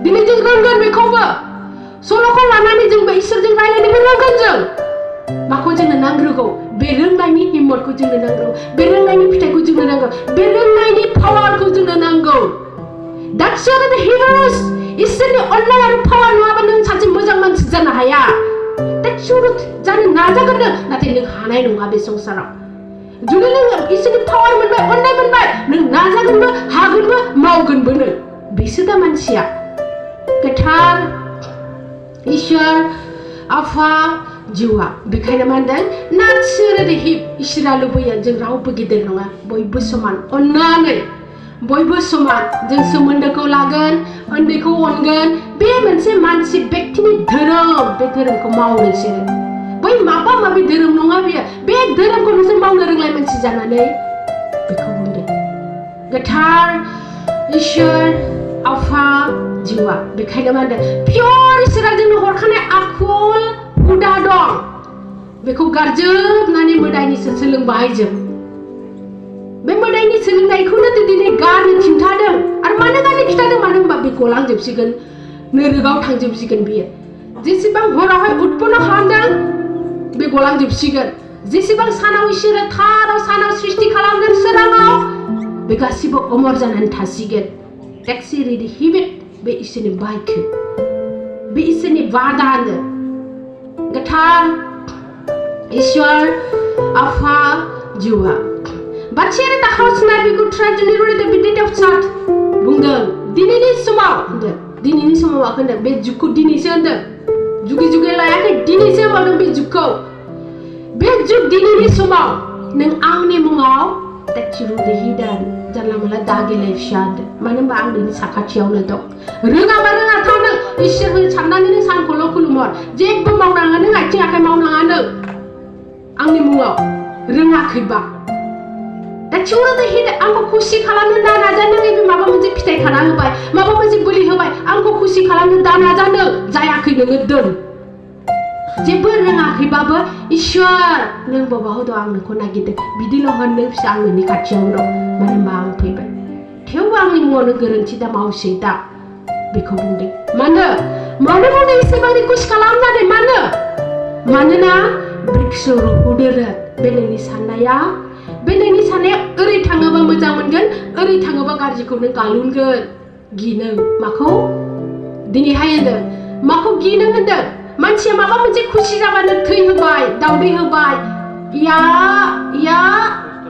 दिनै जों रोंगोन बेखौबो सल'खौ लानानै जोंबो इसोरजों रायलायनोबो रोंगोन जों माखौ जोंनो नांग्रोगौ बे रोंनायनि हिम्मतखौ जोंनो नांगौ बे रोंनायनि फिथाइखौ जोंनो नांगौ बे रोंनायनि पावारखौ जोंनो नांगौ That's the heroes इसोरनि अननाय आरो पावार नङाबा नों सासे मोजां मानसि जानो हाया दा सुरुत जानो नाजागोन नाथाय नों हानाय नङा बे संसाराव जुदि नों इसोरनि पावार मोनबाय अननाय मोनबाय नों नाजागोनबो हागोनबो मावगोनबो नों बेसो दा मानसिया गोथार इसोर आफा जिउआ बेखायनो मा होनदों नाथसोरो हिप इसोरा लुबैयो जों रावबो गिदिर नङा बयबो समान अननानै बयबो समान जों सोमोन्दोखौ लागोन उन्दैखौ अनगोन बे मोनसे मानसि व्यक्तिनि धोरोम बे धोरोमखौ मावो नोंसोरो बै माबा माबि धोरोम नङा बेयो बे धोरोमखौ नोंसोर मावनो रोंनाय मानसि जानानै बेखौ बुंदों गोथार इसोर आफा जिउआ बेखायनो मा होनदों पियर इसोरा जोंनो हरखानाय आखल हुदा दं बेखौ गारजोबनानै मोदायनिसो सोलोंबाय जों बे मोदायनि सोलोंनायखौनो दिनै गारनो खिन्थादों आरो मानो गारनो खिन्थादों मानो होनबा बे गलांजोबसिगोन नोरोगाव थांजोबसिगोन बियो जेसेबां हरावहाय उत्पन्न खालामदों बे गलांजोबसिगोन जेसेबां सानाव इसोरो थाराव सानाव सृष्टि खालामदों सोराङाव बे गासिबो अमर जानानै थासिगोन टेक्सिरिदि हिबिट बे इसोरनि बायखो बे इसोरनि वादानो गोथार इसोर आफा जिउआ बाथ्राया दाखावसनाय बेखौ ट्रेजेडिनि बिदिनो साथ बुंदों दिनैनि समाव होनदों दिनैनि समाव मा होनदों बे जुगखौ दिनैसो होनदों जुगे जुगे लायाखै दिनैसो मावदों बे जुगखौ बे जुग दिनैनि समाव नों आंनि मुङाव टेक्सिरुदेहिदान जानला मोनला दागेलाय फिसा होनदों मानो होनबा आं नोंनि साखाथियावनो दं रोङाबा रोङाथाव नों इसोरखौ साननानै नों सानखौल' खुलुमहर जेबो मावनाङा नों आथिं आखाइ मावनाङा नों आंनि मुङाव रोङाखैबा दा थिउरादा हिद आंखौ खुसि खालामनो दा नाजानो बे माबा मोनसे फिथाइ खाना होबाय माबा मोनसे बोलि होबाय आंखौ खुसि खालामनो दा नाजानो जायाखै नोङो दोन जेबो रोङाखैबाबो इसोर नों बबाव दं आं नोंखौ नागिरदों बिदिल' होन नों फिसा आं नोंनि खाथियावनो दं मानो होनबा आं फैबाय थेवबो आंनि मुङावनो गोरोन्थि दा मावसै दा बेखौ बुंदों मानो बुंदों एसेबां रिकुवेस्ट खालामनानै मानोना ब्रिक्सर हुदोरो बे नोंनि साननाया ओरै थाङोबा मोजां मोनगोन ओरै थाङोबा गाज्रिखौ नों गालुनगोन गिनो माखौ दिनैहाय होनदों माखौ गिनो होनदों मानसिया माबा मोनसे खुसि जाबानो थै होबाय दावदै होबाय या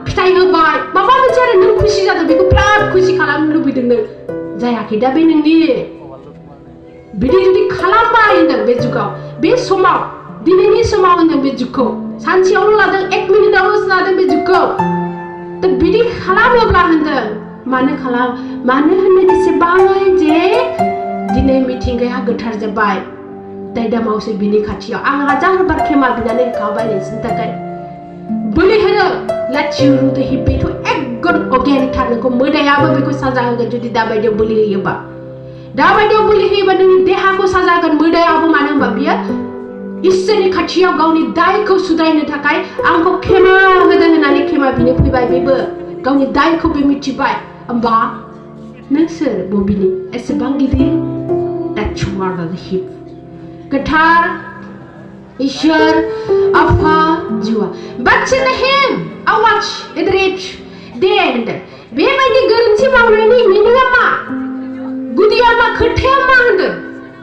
फिथाइ होबाय माबा मोनसे आरो नों खुसि जादों बेखौ बिराद खुसि खालामनो लुबैदों नों जायाखै दा बे नोंनि बिदि जुदि खालामबाय होनदों बे जुगाव बे समाव दिनैनि समाव होनदों बे जुगखौ सानसेयावल' लादों 1 मिनिटावल' लादों बे जुगखौ दा बिदि खालामोब्ला होनदों मानो होननो एसेबां जे दिनै मिथिंगाया गोथार जाबाय दायदा मावसै बिनि खाथियाव आं हाजार बार खेमा बिनानै होखाबाय नोंसोरनि थाखाय बोलि होनो लाथिरुदेहि बेथ' एकदम अगेनथार नोंखौ मोदायाबो बेखौ साजा होगोन जुदि दाबायदियाव बोलि होयोबा नोंनि देहाखौ साजा होगोन मोदायाबो मानो होनबा बियो इसोरनि खाथियाव गावनि दायखौ सुद्रायनो थाखाय आंखौ खेमा होदों होननानै खेमा बिनो फैबाय बेबो गावनि दायखौ बे मिथिबाय होमबा नों सोर बबेनि एसेबां गिदिर दाचुवारदेहि गोथार इसोर आफा जिउआ बादसिन हिम आवाज एद्रेट देन्ड बेबायदि गोरोन्थि मावनायनि मिनिङा मा गुदिया मा खोथाया मा होनदों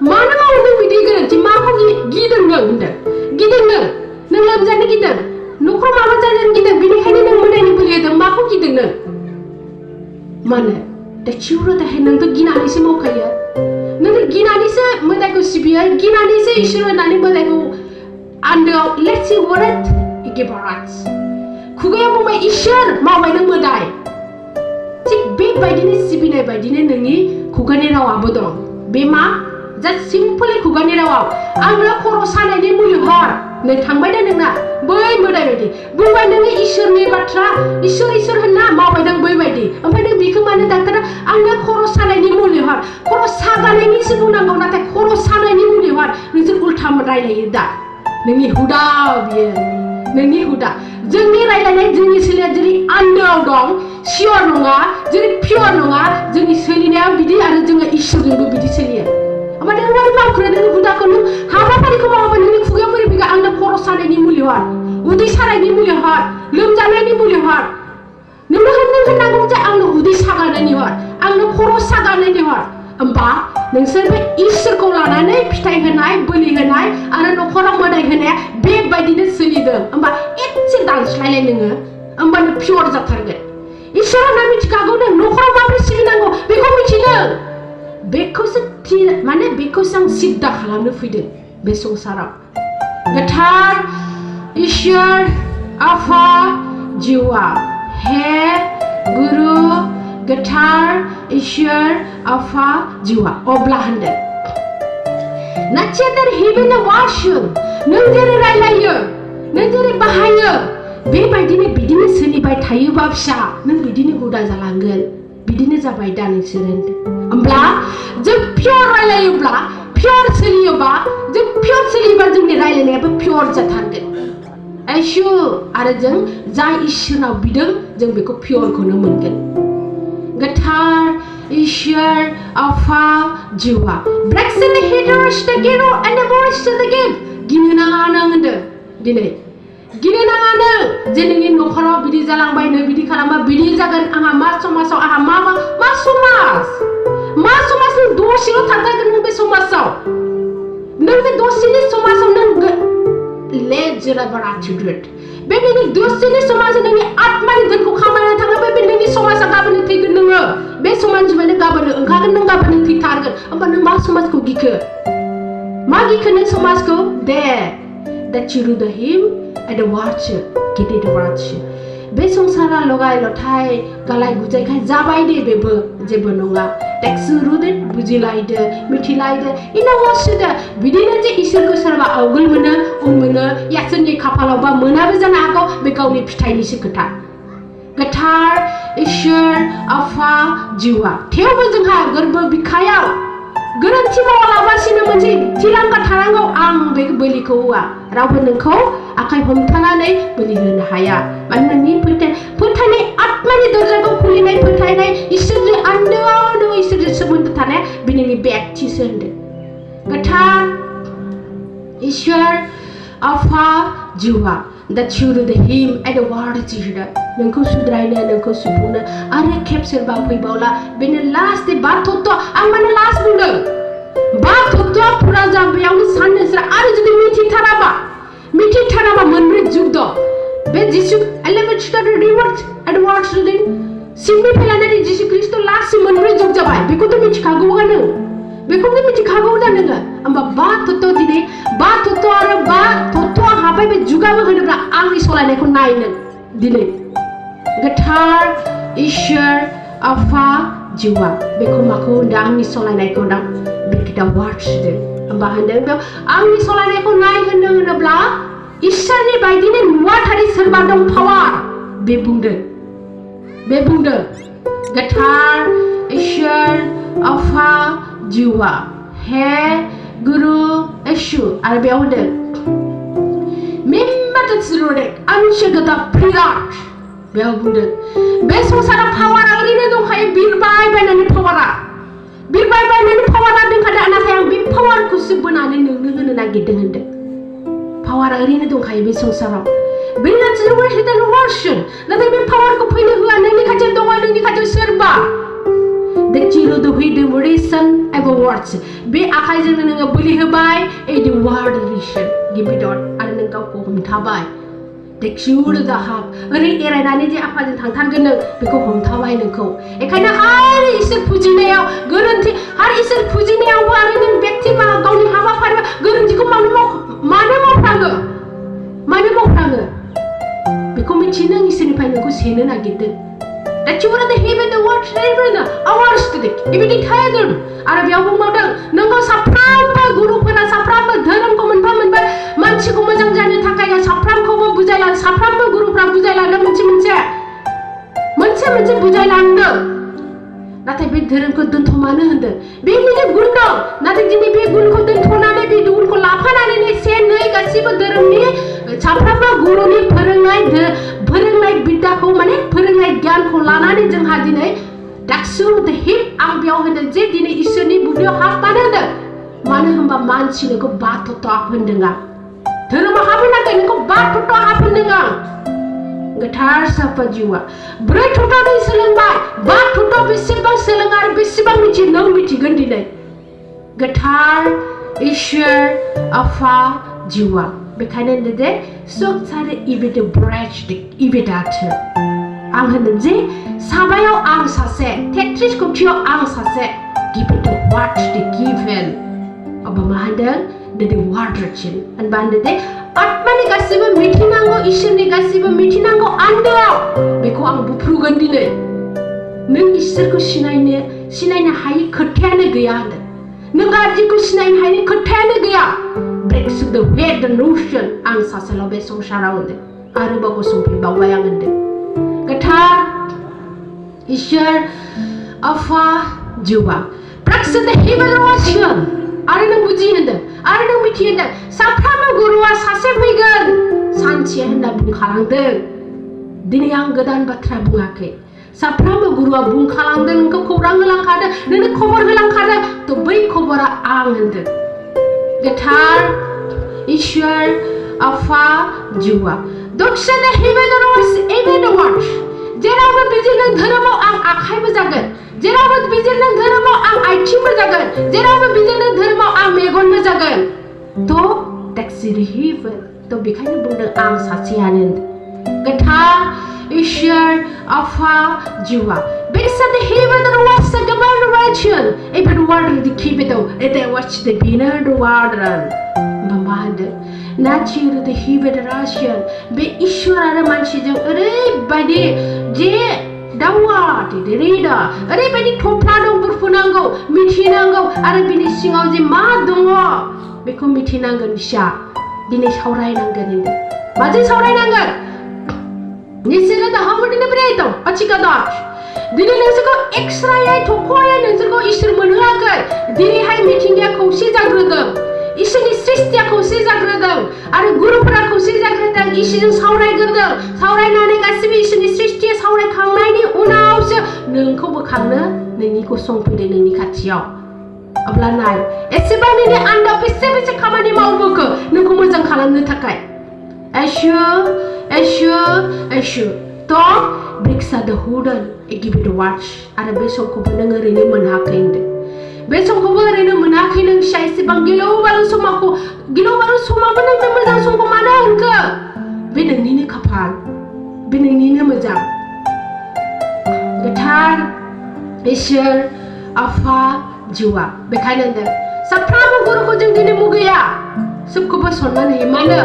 मानो मावदों बिदि गोरोन्थि माखौ गिदों नों होनदों गिदों नों लोमजानो गिदों न'खराव माबा जानो गिदों बेनिखायनो नों मोदायनि बोलि होदों माखौ गिदों नों मानो दा चिउरो दाहाय नोंथ' गिनानैसो मावखायो नों गिनानैसो मोदायखौ सिबियो गिनानैसो इसोर होननानै मोदायखौ आन्दोआव लेट्स सी वर्ड इगेबाराट्स खुगायाव बुंबाय इसोर मावबाय नों मोदाय थिग बेबायदिनो सिबिनाय बायदिनो नोंनि खुगानि रावाबो दं बे मा जास्ट सिम्पली खुगानि रावाव आंनो खर' सानायनि मुलि हर नों थांबाय दा नोंना बै मोदाय बायदि बुंबाय नोङो इसोरनि बाथ्रा इसोर होनना मावबाय नों बैबायदि ओमफ्राय नों बेखौ मानो डाक्टारा आंनो खर' सानायनि मुलि हर खर' सागानायनिसो बुंनांगौ नाथाय खर' सानायनि मुलि हर नोंसोर उल्था रायलायो दा नोंनि हुदा बियो नोंनि हुदा जोंनि रायलायनाय जोंनि सोलिनाया जेरै आन्दोआव दं सियर नङा जेरै पियर नङा जोंनि सोलिनाया बिदि आरो जोङो इसोरजोंबो बिदि सोलियो ओमफ्राय नों माबोरै मावखो नोंनि हुदाखौ नों हाबाफारिखौ मावाबा नोंनि खुगायाव बोरै फैगोन आंनो खर' सानायनि मुलि हर उदै सानायनि मुलि हर लोमजानायनि मुलि हर नोंनो होननांगौ जे आंनो उदै सागानायनि हर आंनो खर' सागानायनि हर होमबा नोंसोर बे इसोरखौ लानानै फिथाइ होनाय बोलि होनाय आरो न'खराव मोदाय होनाया बेबायदिनो सोलिदों होमबा एसे दानस्लायलाय नोङो होमबानो पियर जाथारगोन इसोरा मिथिखागौ नों न'खराव माबोरै सिबिनांगौ बेखौ मिथिदों बेखौसो माने बेखौसो आं सिद्दा खालामनो फैदों बे संसाराव गोथार इसोर आफा जिउआ हे गुरु गोथार इसोर आफा जिउआ अब्ला होनदों नाथाय हेबेनो वाशों नों जेरै रायलायो नों जेरै बाहायो बेबायदिनो बिदिनो सोलिबाय थायोबा फिसा नों बिदिनो हुदा जालांगोन बिदिनो जाबाय दा नोंसोरो होमब्ला जों पियर रायलायोब्ला पियर सोलियोबा जों पियर सोलियोबा जोंनि रायलायनायाबो पियर जाथारगोन आयशु आरो जों जाय इसोरनाव बिदों जों बेखौ पियरखौनो मोनगोन गोथार इसोर आफा जिउआ breaks in the haters the ghetto and the voice to the give गिनो नाङा नों होनदों दिनै गिनो नाङा नों जे नोंनि न'खराव बिदि जालांबायनो बिदि खालामबा बिदि जागोन आंहा मा समाजाव आंहा मा समाज नों दसेल' थांथारगोन नों बे समाजाव नों बे दसेनि समाजाव नों let जेराबा आथिद्रेट बे नोंनि दसेनि समाजाव नोंनि आत्मानि धोनखौ खामायनो थाङोबा बे नोंनि समाजा गाबोन थैगोन नोङो बे समाजनिफ्रायनो गाबोन ओंखारगोन नों गाबोन थैथारगोन होमबा नों मा समाजखौ गिखो मा गिखो नों समाजखौ दे that you do the him and the watch get it watch बे संसारा लगाय लथाय गालाय गुजायखाय जाबाय दे बेबो जेबो नङा टेक्सु रुदे बुजिलायदो मिथिलायदो इना वासदो बिदिनो जे इसोरखौ सोरबा आवगोल मोनो उन मोनो यासोरनि खाफालावबा मोनाबो जानो हागौ बे गावनि फिथाइनिसो खोथा गोथार इसोर आफा जिउआ थेवबो जोंहा गोरबो बिखायाव गोरोन्थि मावालाबासिनो मोनसे थिरांगा थानांगौ आं बे बोलिखौ होआ रावबो नोंखौ आखाइ हमथानानै बोलि होनो हाया मानोना नोंनि फोथायनाय आत्मानि दरजाखौ खुलिनाय फोथायनाय इसोरजों आन्दोआव नों इसोरजों सोमोन्दो थानाय बे नोंनि बेक्तिसो होनदों गोथार इसोर आफा जिउआ that you do the him and the word जिहोदो नोंखौ सुद्रायनो नोंखौ सुफुंनो आरो खेब सोरबा फैबावला बेनो लास्ट बा थत्व आं माने लास्ट बुंदों बा थत्वआ फुरा जाबायावनो साननोसै आरो जुदि मिथिथाराबा मोनब्रै जुग दं बे जिसु 11 स्टार रिवर्स एडवार्ड्स रिडिं सिंनिफ्राय लानानै जिसु ख्रिस्ट' लास्ट मोनब्रै जुग जाबाय बेखौथ' मिथिखागौ नों बेखौनो मिथिखागौ दा नोङो होमबा बा थत्व दिनै बा थत्व आरो बा थत्वआ हाबाय बे जुगाबो होनोब्ला आंनि सलायनायखौ नाय नों दिनै गोथार इसोर आफा जिउआ बेखौ माखौ होनदों आंनि सलायनायखौ दा बे खिथा वार्ड्स होनदों होमबा होनदों बेयाव आंनि सलायनायखौ नाय होनोब्ला इसोरनि बायदिनो नुवाथारि सोरबा दं पावार बे बुंदों गोथार इसोर आफा जिउआ हे गुरु यशु आरो बेयाव होनदों मेम्बाथासिरोदे आनसगदा प्रिराट बेयाव बुंदों बे संसाराव पावारा ओरैनो दंखायो बिरबाय बायनानै पावारा दंखायो नाथाय आं बे पावारखौसो बोनानै नोंनो होनो नागिरदों होनदों पावारा ओरैनो दंखायो बे संसाराव बे नाथाय बे पावारखौ फैनो होआ नोंनि खाथियाव दङ नोंनि खाथियाव सोरबा that you do the reason ever words बे आखाइजोंनो नोङो बोलि होबाय the word reason give it out आरो नों गावखौ हमथाबाय that you do the half ओरै एरायनानै जे आफाजों थांथारगोन नों बेखौ हमथाबाय नोंखौ बेखायनो आरो इसोर फुजिनायाव गोरोन्थि आरो इसोर फुजिनायावबो आरो नों व्यक्ति बा गावनि हाबाफारि गोरोन्थिखौ मानो मावफ्राङो बेखौ मिथिनो नों इसोरनिफ्राय नोंखौ सेनो नागिरदों that you want to hear the words reverend hours today बिदि थायादों आरो बेयाव बुंबावदों नोंखौ साफ्रोमबो गुरुफोरा साफ्रोमबो धोरोमखौ मोनफा मानसिखौ मोजां जानो थाखाय साफ्रोमखौबो बुजायलाङो साफ्रोमबो गुरुफ्रा बुजायलाङो मोनसे बुजायलाङो नाथाय बे धोरोमखौ दोनथ'मानो होनदों बे नोंनि गुन दं नाथाय दिनै बे गुनखौ दोनथ'नानै बे गुनखौ लाफानानै से नै गासिबो धोरोमनि साफ्रोमबो गुरुनि फोरोंनाय बिद्दाखौ माने फोरोंनाय गियानखौ लानानै जोंहा दिनै दाक्सु द हिप आं बेयाव होनदों जे दिनै इसोरनि बुद्धियाव हाबबानो होनदों मानो होनबा मानसि नोंखौ बा थत्व होनदों आं धोरोमा हाबहोनाखै नोंखौ बा थत्व होनदों आं गोथार साफा जिउआ ब्रै थत्व सोलोंबाय बा थत्व बेसेबां सोलों आरो बेसेबां नों मिथिगोन दिनै गोथार इसोर आफा जिउआ बेखायनो होनदों जे सुख सारे इबिद ब्रेच इबिद आथो आं होनदों जे साबायाव आं सासे 33 कोटियाव आं सासे गिबिद वाट दे गिभेन अब मा होनदों दे वाट रचिन होनबा होनदों जे आत्मानि गासिबो मिथिनांगौ इसोरनि गासिबो मिथिनांगौ आन्दोआव बेखौ आं बुफ्रुगोन दिनै नों इसोरखौ सिनायनो हायि खोथायानो गैया होनदों नों गाज्रिखौ सिनायनो हायि खोथायानो गैया breaks the way the notion आं सासेल' बे संसाराव होनदों आरोबाव गसंफिनबावबाय आं होनदों गोथार इसोर आफा जिउआ breaks the heaven ocean आरो नों बुजि होनदों आरो नों मिथि होनदों साफ्रोमबो गुरुआ सासे फैगोन सानसे होनना बुंखालांदों दिनै आं गोदान बाथ्रा बुङाखै साफ्रोमबो गुरुआ बुंखालांदों नोंखौ खौरां होलांखादों नोंनो खबर होलांखादों थ' बै खबरा आं होनदों गोथार इसोर आफा जिउआ दक्षिण हेभेन जेरावबो बिदिनो धोरोमाव आं आखाइबो जागोन जेरावबो बिदिनो धोरोमाव आं आथिंबो जागोन जेरावबो बिदिनो धोरोमाव आं मेगनबो जागोन थ' दक्षिण हेभेन थ' बेखायनो बुंदों आं सासेयानो गोथार इसोर आफा जिउआ बेसाद हेभेन वास द गभार्नमेन्ट एबेद वार्ड दि किबेदौ एदे वाच द बिनार वार्डन मा होनदों नाचिर द हेभेन राशियन बे इसोर आरो मानसिजों ओरैबायदि जे दावा रेदा ओरैबायदि थफ्ला दं बुरफुनांगौ मिथिनांगौ आरो बिनि सिङाव जे मा दङ बेखौ मिथिनांगोन फिसा दिनै सावरायनांगोन माजों सावरायनांगोन निसोरो दा हामोदिनो ब्रेदौ आथिखादाव दिनै नोंसोरखौ एक्सरायै थख'यै नोंसोरखौ इसोर मोनहोआखै दिनैहाय मिथिंगाया खौसे जाग्रोदों इसोरनि सृष्टिया खौसे जाग्रोदों आरो गुरुफोरा खौसे जाग्रोदों इसोरजों सावरायग्रोदों सावरायनानै गासिबो इसोरनि सृष्टिया सावरायखांनायनि उनावसो नोंखौ बोखांनो नोंनि गसंफैदों नोंनि खाथियाव अब्ला नाय एसेबां नोंनि आन्दाव बेसे खामानि मावबोखो नोंखौ मोजां खालामनो थाखाय Eshu to briksa the hudan give it a watch आरो बे समखौबो नों ओरैनो मोनाखै होनदों बे समखौबो ओरैनो मोनाखै नों फिसा एसेबां गिलौ बालौ समावबो नों बे मोजां समखौ मानो होनखो बे नोंनिनो खाफाल बे नोंनिनो मोजां गोथार इसोर आफा जिउआ बेखायनो होनदों साफ्रोमबो गुरुखौ जों दिनै मुगैया सोबखौबो सनमान होयो मानो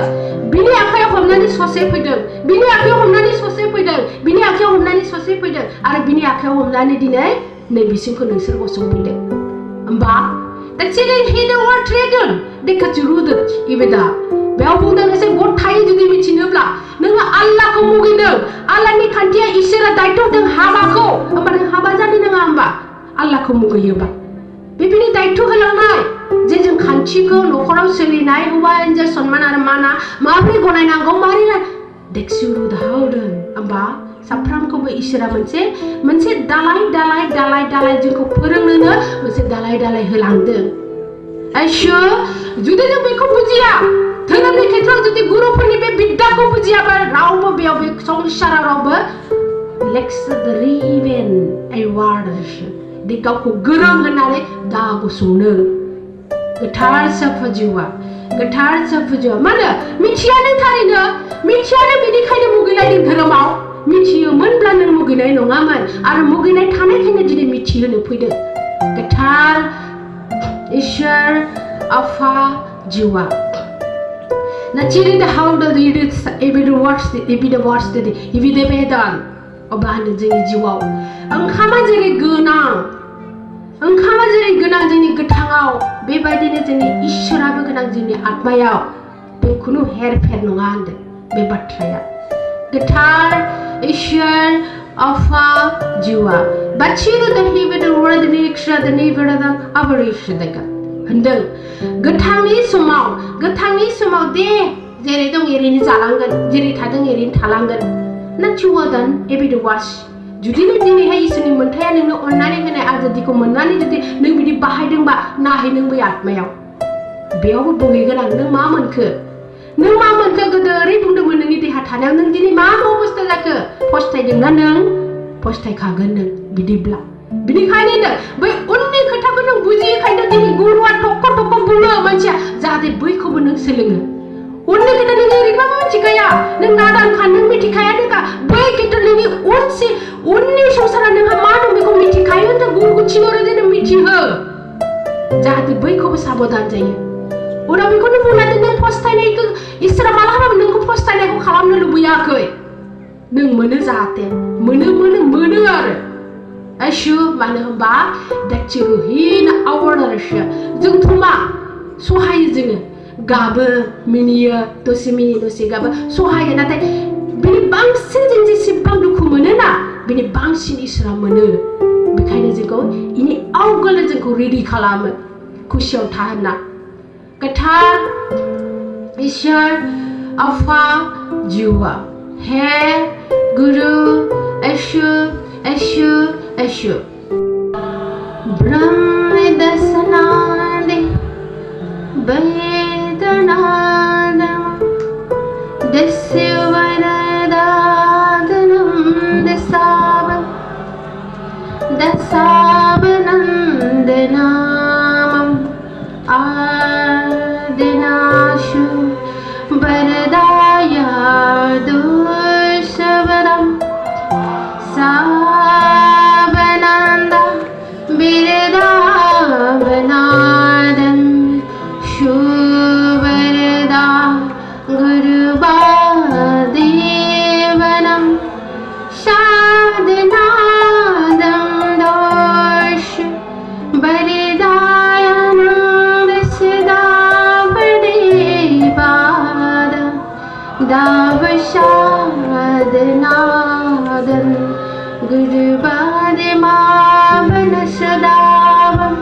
बिनि आखायाव हमनानै ससे फैदों बिनि आखायाव हमनानै ससे फैदों बिनि आखायाव हमनानै ससे फैदों आरो बिनि आखायाव हमनानै दिनै नैबिसिमखौ नोंसोर गसंफैदों होमबा दासिले हेद वाट रेदन देखाजुरुदो इबेदा बेयाव बुंदों एसे गथायै जुदि मिथिनोब्ला नोङो आल्लाहखौ मुगैदों आल्लाहनि खान्थिया इसोरा दायथ' होदों हाबाखौ होमबा नों हाबा जानो नाङा होमबा आल्लाहखौ मुगैयोबा बेनि दायथ' होलांनाय जे जों खान्थिखौ न'खराव सोलिनाय हौवा हिन्जाव सन्मान आरो माना माबोरै गनायनांगौ माबोरै देखसुरु दाहोदों होमबा साफ्रोमखौबो इसोरा मोनसे दालाय जोंखौ फोरोंनोनो मोनसे दालाय होलांदों आइसो जुदि जों बेखौ बुजिया धोरोमनि खेथ्रआव जुदि गुरुफोरनि बे बिद्दाखौ बुजियाबा रावबो बेयाव बे संसाराव रावबो लेक्स द रिवेन एवार्डस दे गावखौ गोरों होननानै दा गसंनो गोथार साफुजुआ मानो मिथियानो थारैनो मिथियानो बेनिखायनो मुगैलायदों धोरोमाव मिथियोमोनब्ला नों मुगैनाय नङामोन आरो मुगैनाय थानायखायनो दिनै मिथिहोनो फैदों गोथार इसोर आफा जिउआ नाचिरि द हाउ द रीड एबिड वार्ड्स बेदान अब्ला होनदों जोंनि जिउआव ओंखामा जेरै गोनां जोंनि गोथाङाव बेबायदिनो जोंनि इसोराबो गोनां जोंनि आत्मायाव बे खुनु हेरफेर नङा होनदों बे बाथ्राया गोथार इसोर आफा जिउआ बाथिरो द हेभेन वर्ल्ड नि एक्सट्रा द नेभार द आबरेशनगा होनदों गोथांनि समाव दे जेरै दं एरैनो जालांगोन जेरै थादों एरैनो थालांगोन नाचुवादान एबिड वास जुदि नों दिनैहाय इसोरनि मोन्थाया नोंनो अननानै होनाय आजादिखौ मोननानै जुदि नों बिदि बाहायदोंबा नाहै नों बै आत्मायाव बेयावबो बुंहैगोन आं नों मा मोनखो गोदो ओरै बुंदोंमोन नोंनि देहा थानायाव नों दिनै मा अबस्था जाखो फस्थायदोंना नों फस्थायखागोन नों बिदिब्ला बिनिखायनो नों बै उननि खोथाखौ नों बुजियैखायनो दिनै गुरुआ थख' बुङो मानसिया जाहाथे बैखौबो नों सोलोङो उनने kita nengeri apa cikaya neng nadan kan neng mitikaya nengka baik kita nengi unni sangsara neng hamano beko mitikaya nta guru cingore de mitiha jahati baik ko sabodan jaye ora beko neng mulai neng postai neng ke isra malah neng ko postai neng ko kalamna lubuyakai neng mana jahate mana are Ashu mana hamba dak ciruhina awarasha jeng thuma sohai jeng gabe minia dosi gabe sohai natai bini bangsin jeng sibang duku mana na bini bangsin isra mana bekaina jengko ini awgala jengko ready khalame kusyau tahana kathar ishar afa jiwa he guru ashu brahma dasanade Vedanadam Dasyavanadadanam Dasavanandanamam Adinashu Varadaya Dushavadam Savananda Viradavanadam Shuvarada Gurubadevanam Shadinadam Dosh Varidayanam Visidavadevada Davashadinadam Gurubademavanashadavam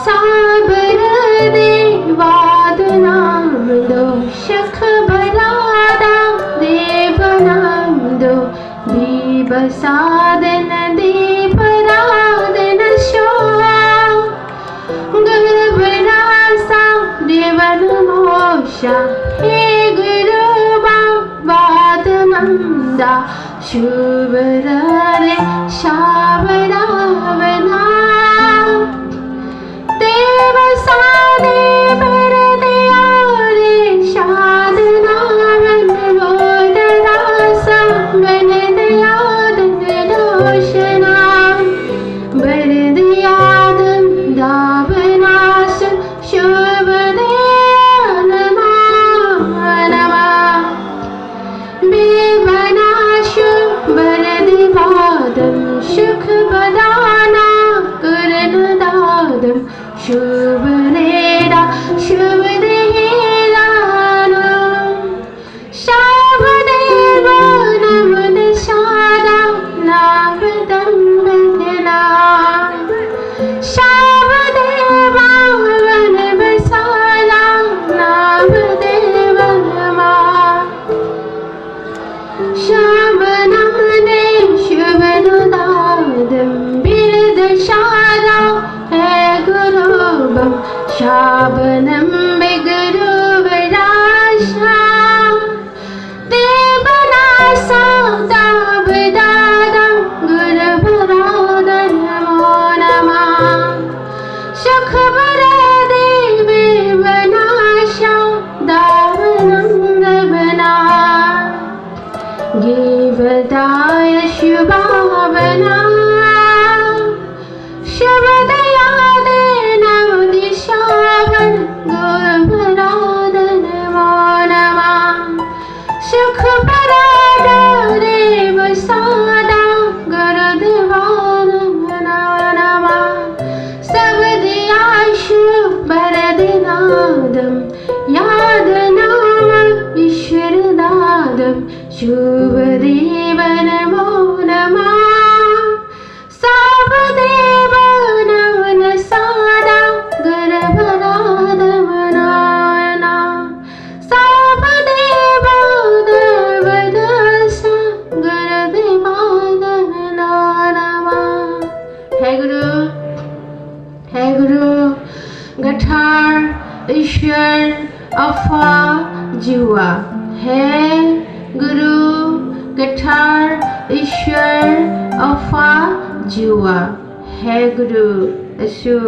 Sabaradevadhanamdo Shakhabarada Devanamdo Vivasadana Devaradana Shoa Guruvarasa Devanamosha He Guru Bhavanamda Shuvarare Shavadavana Devasade Varadayare Shadanavan Vodarasa Vanadayadam Vidoshanam Varadayadam Davanasam Shubhadeyanama Vivanashu Varadivadam Shukhabadana Kuranadadam Shubhareda Shubhadeyanam Shavadeva Namadashada Navadam Vedana Shavadeva Vanavasala Navadeva Nama Shamanamane Shubhanadadam Birdashada He Gurubam Shabanam Beguru Varasha Devanasa Davadadam Guruvarada Namo Namah Shakhavarade Vanasha Davanam Davana Givadaya Shubhavana Shavadayade Namadishavan Guruvarada Namo Namah Shukhaparada Devasada Gurudevada Namo Namah Savadiyashu Bharadinadam Yadanama Ishwaradadam Shubhadeva Namo Namah Savadeva Navanasada Gurubharada Manana Savadeva Devadasa Gurudevada Nama Hey Guru Gathar Ishwar Afa Jiwa Hey Guru Gathar Ishwar Afa Jiwa Hey Guru Ashu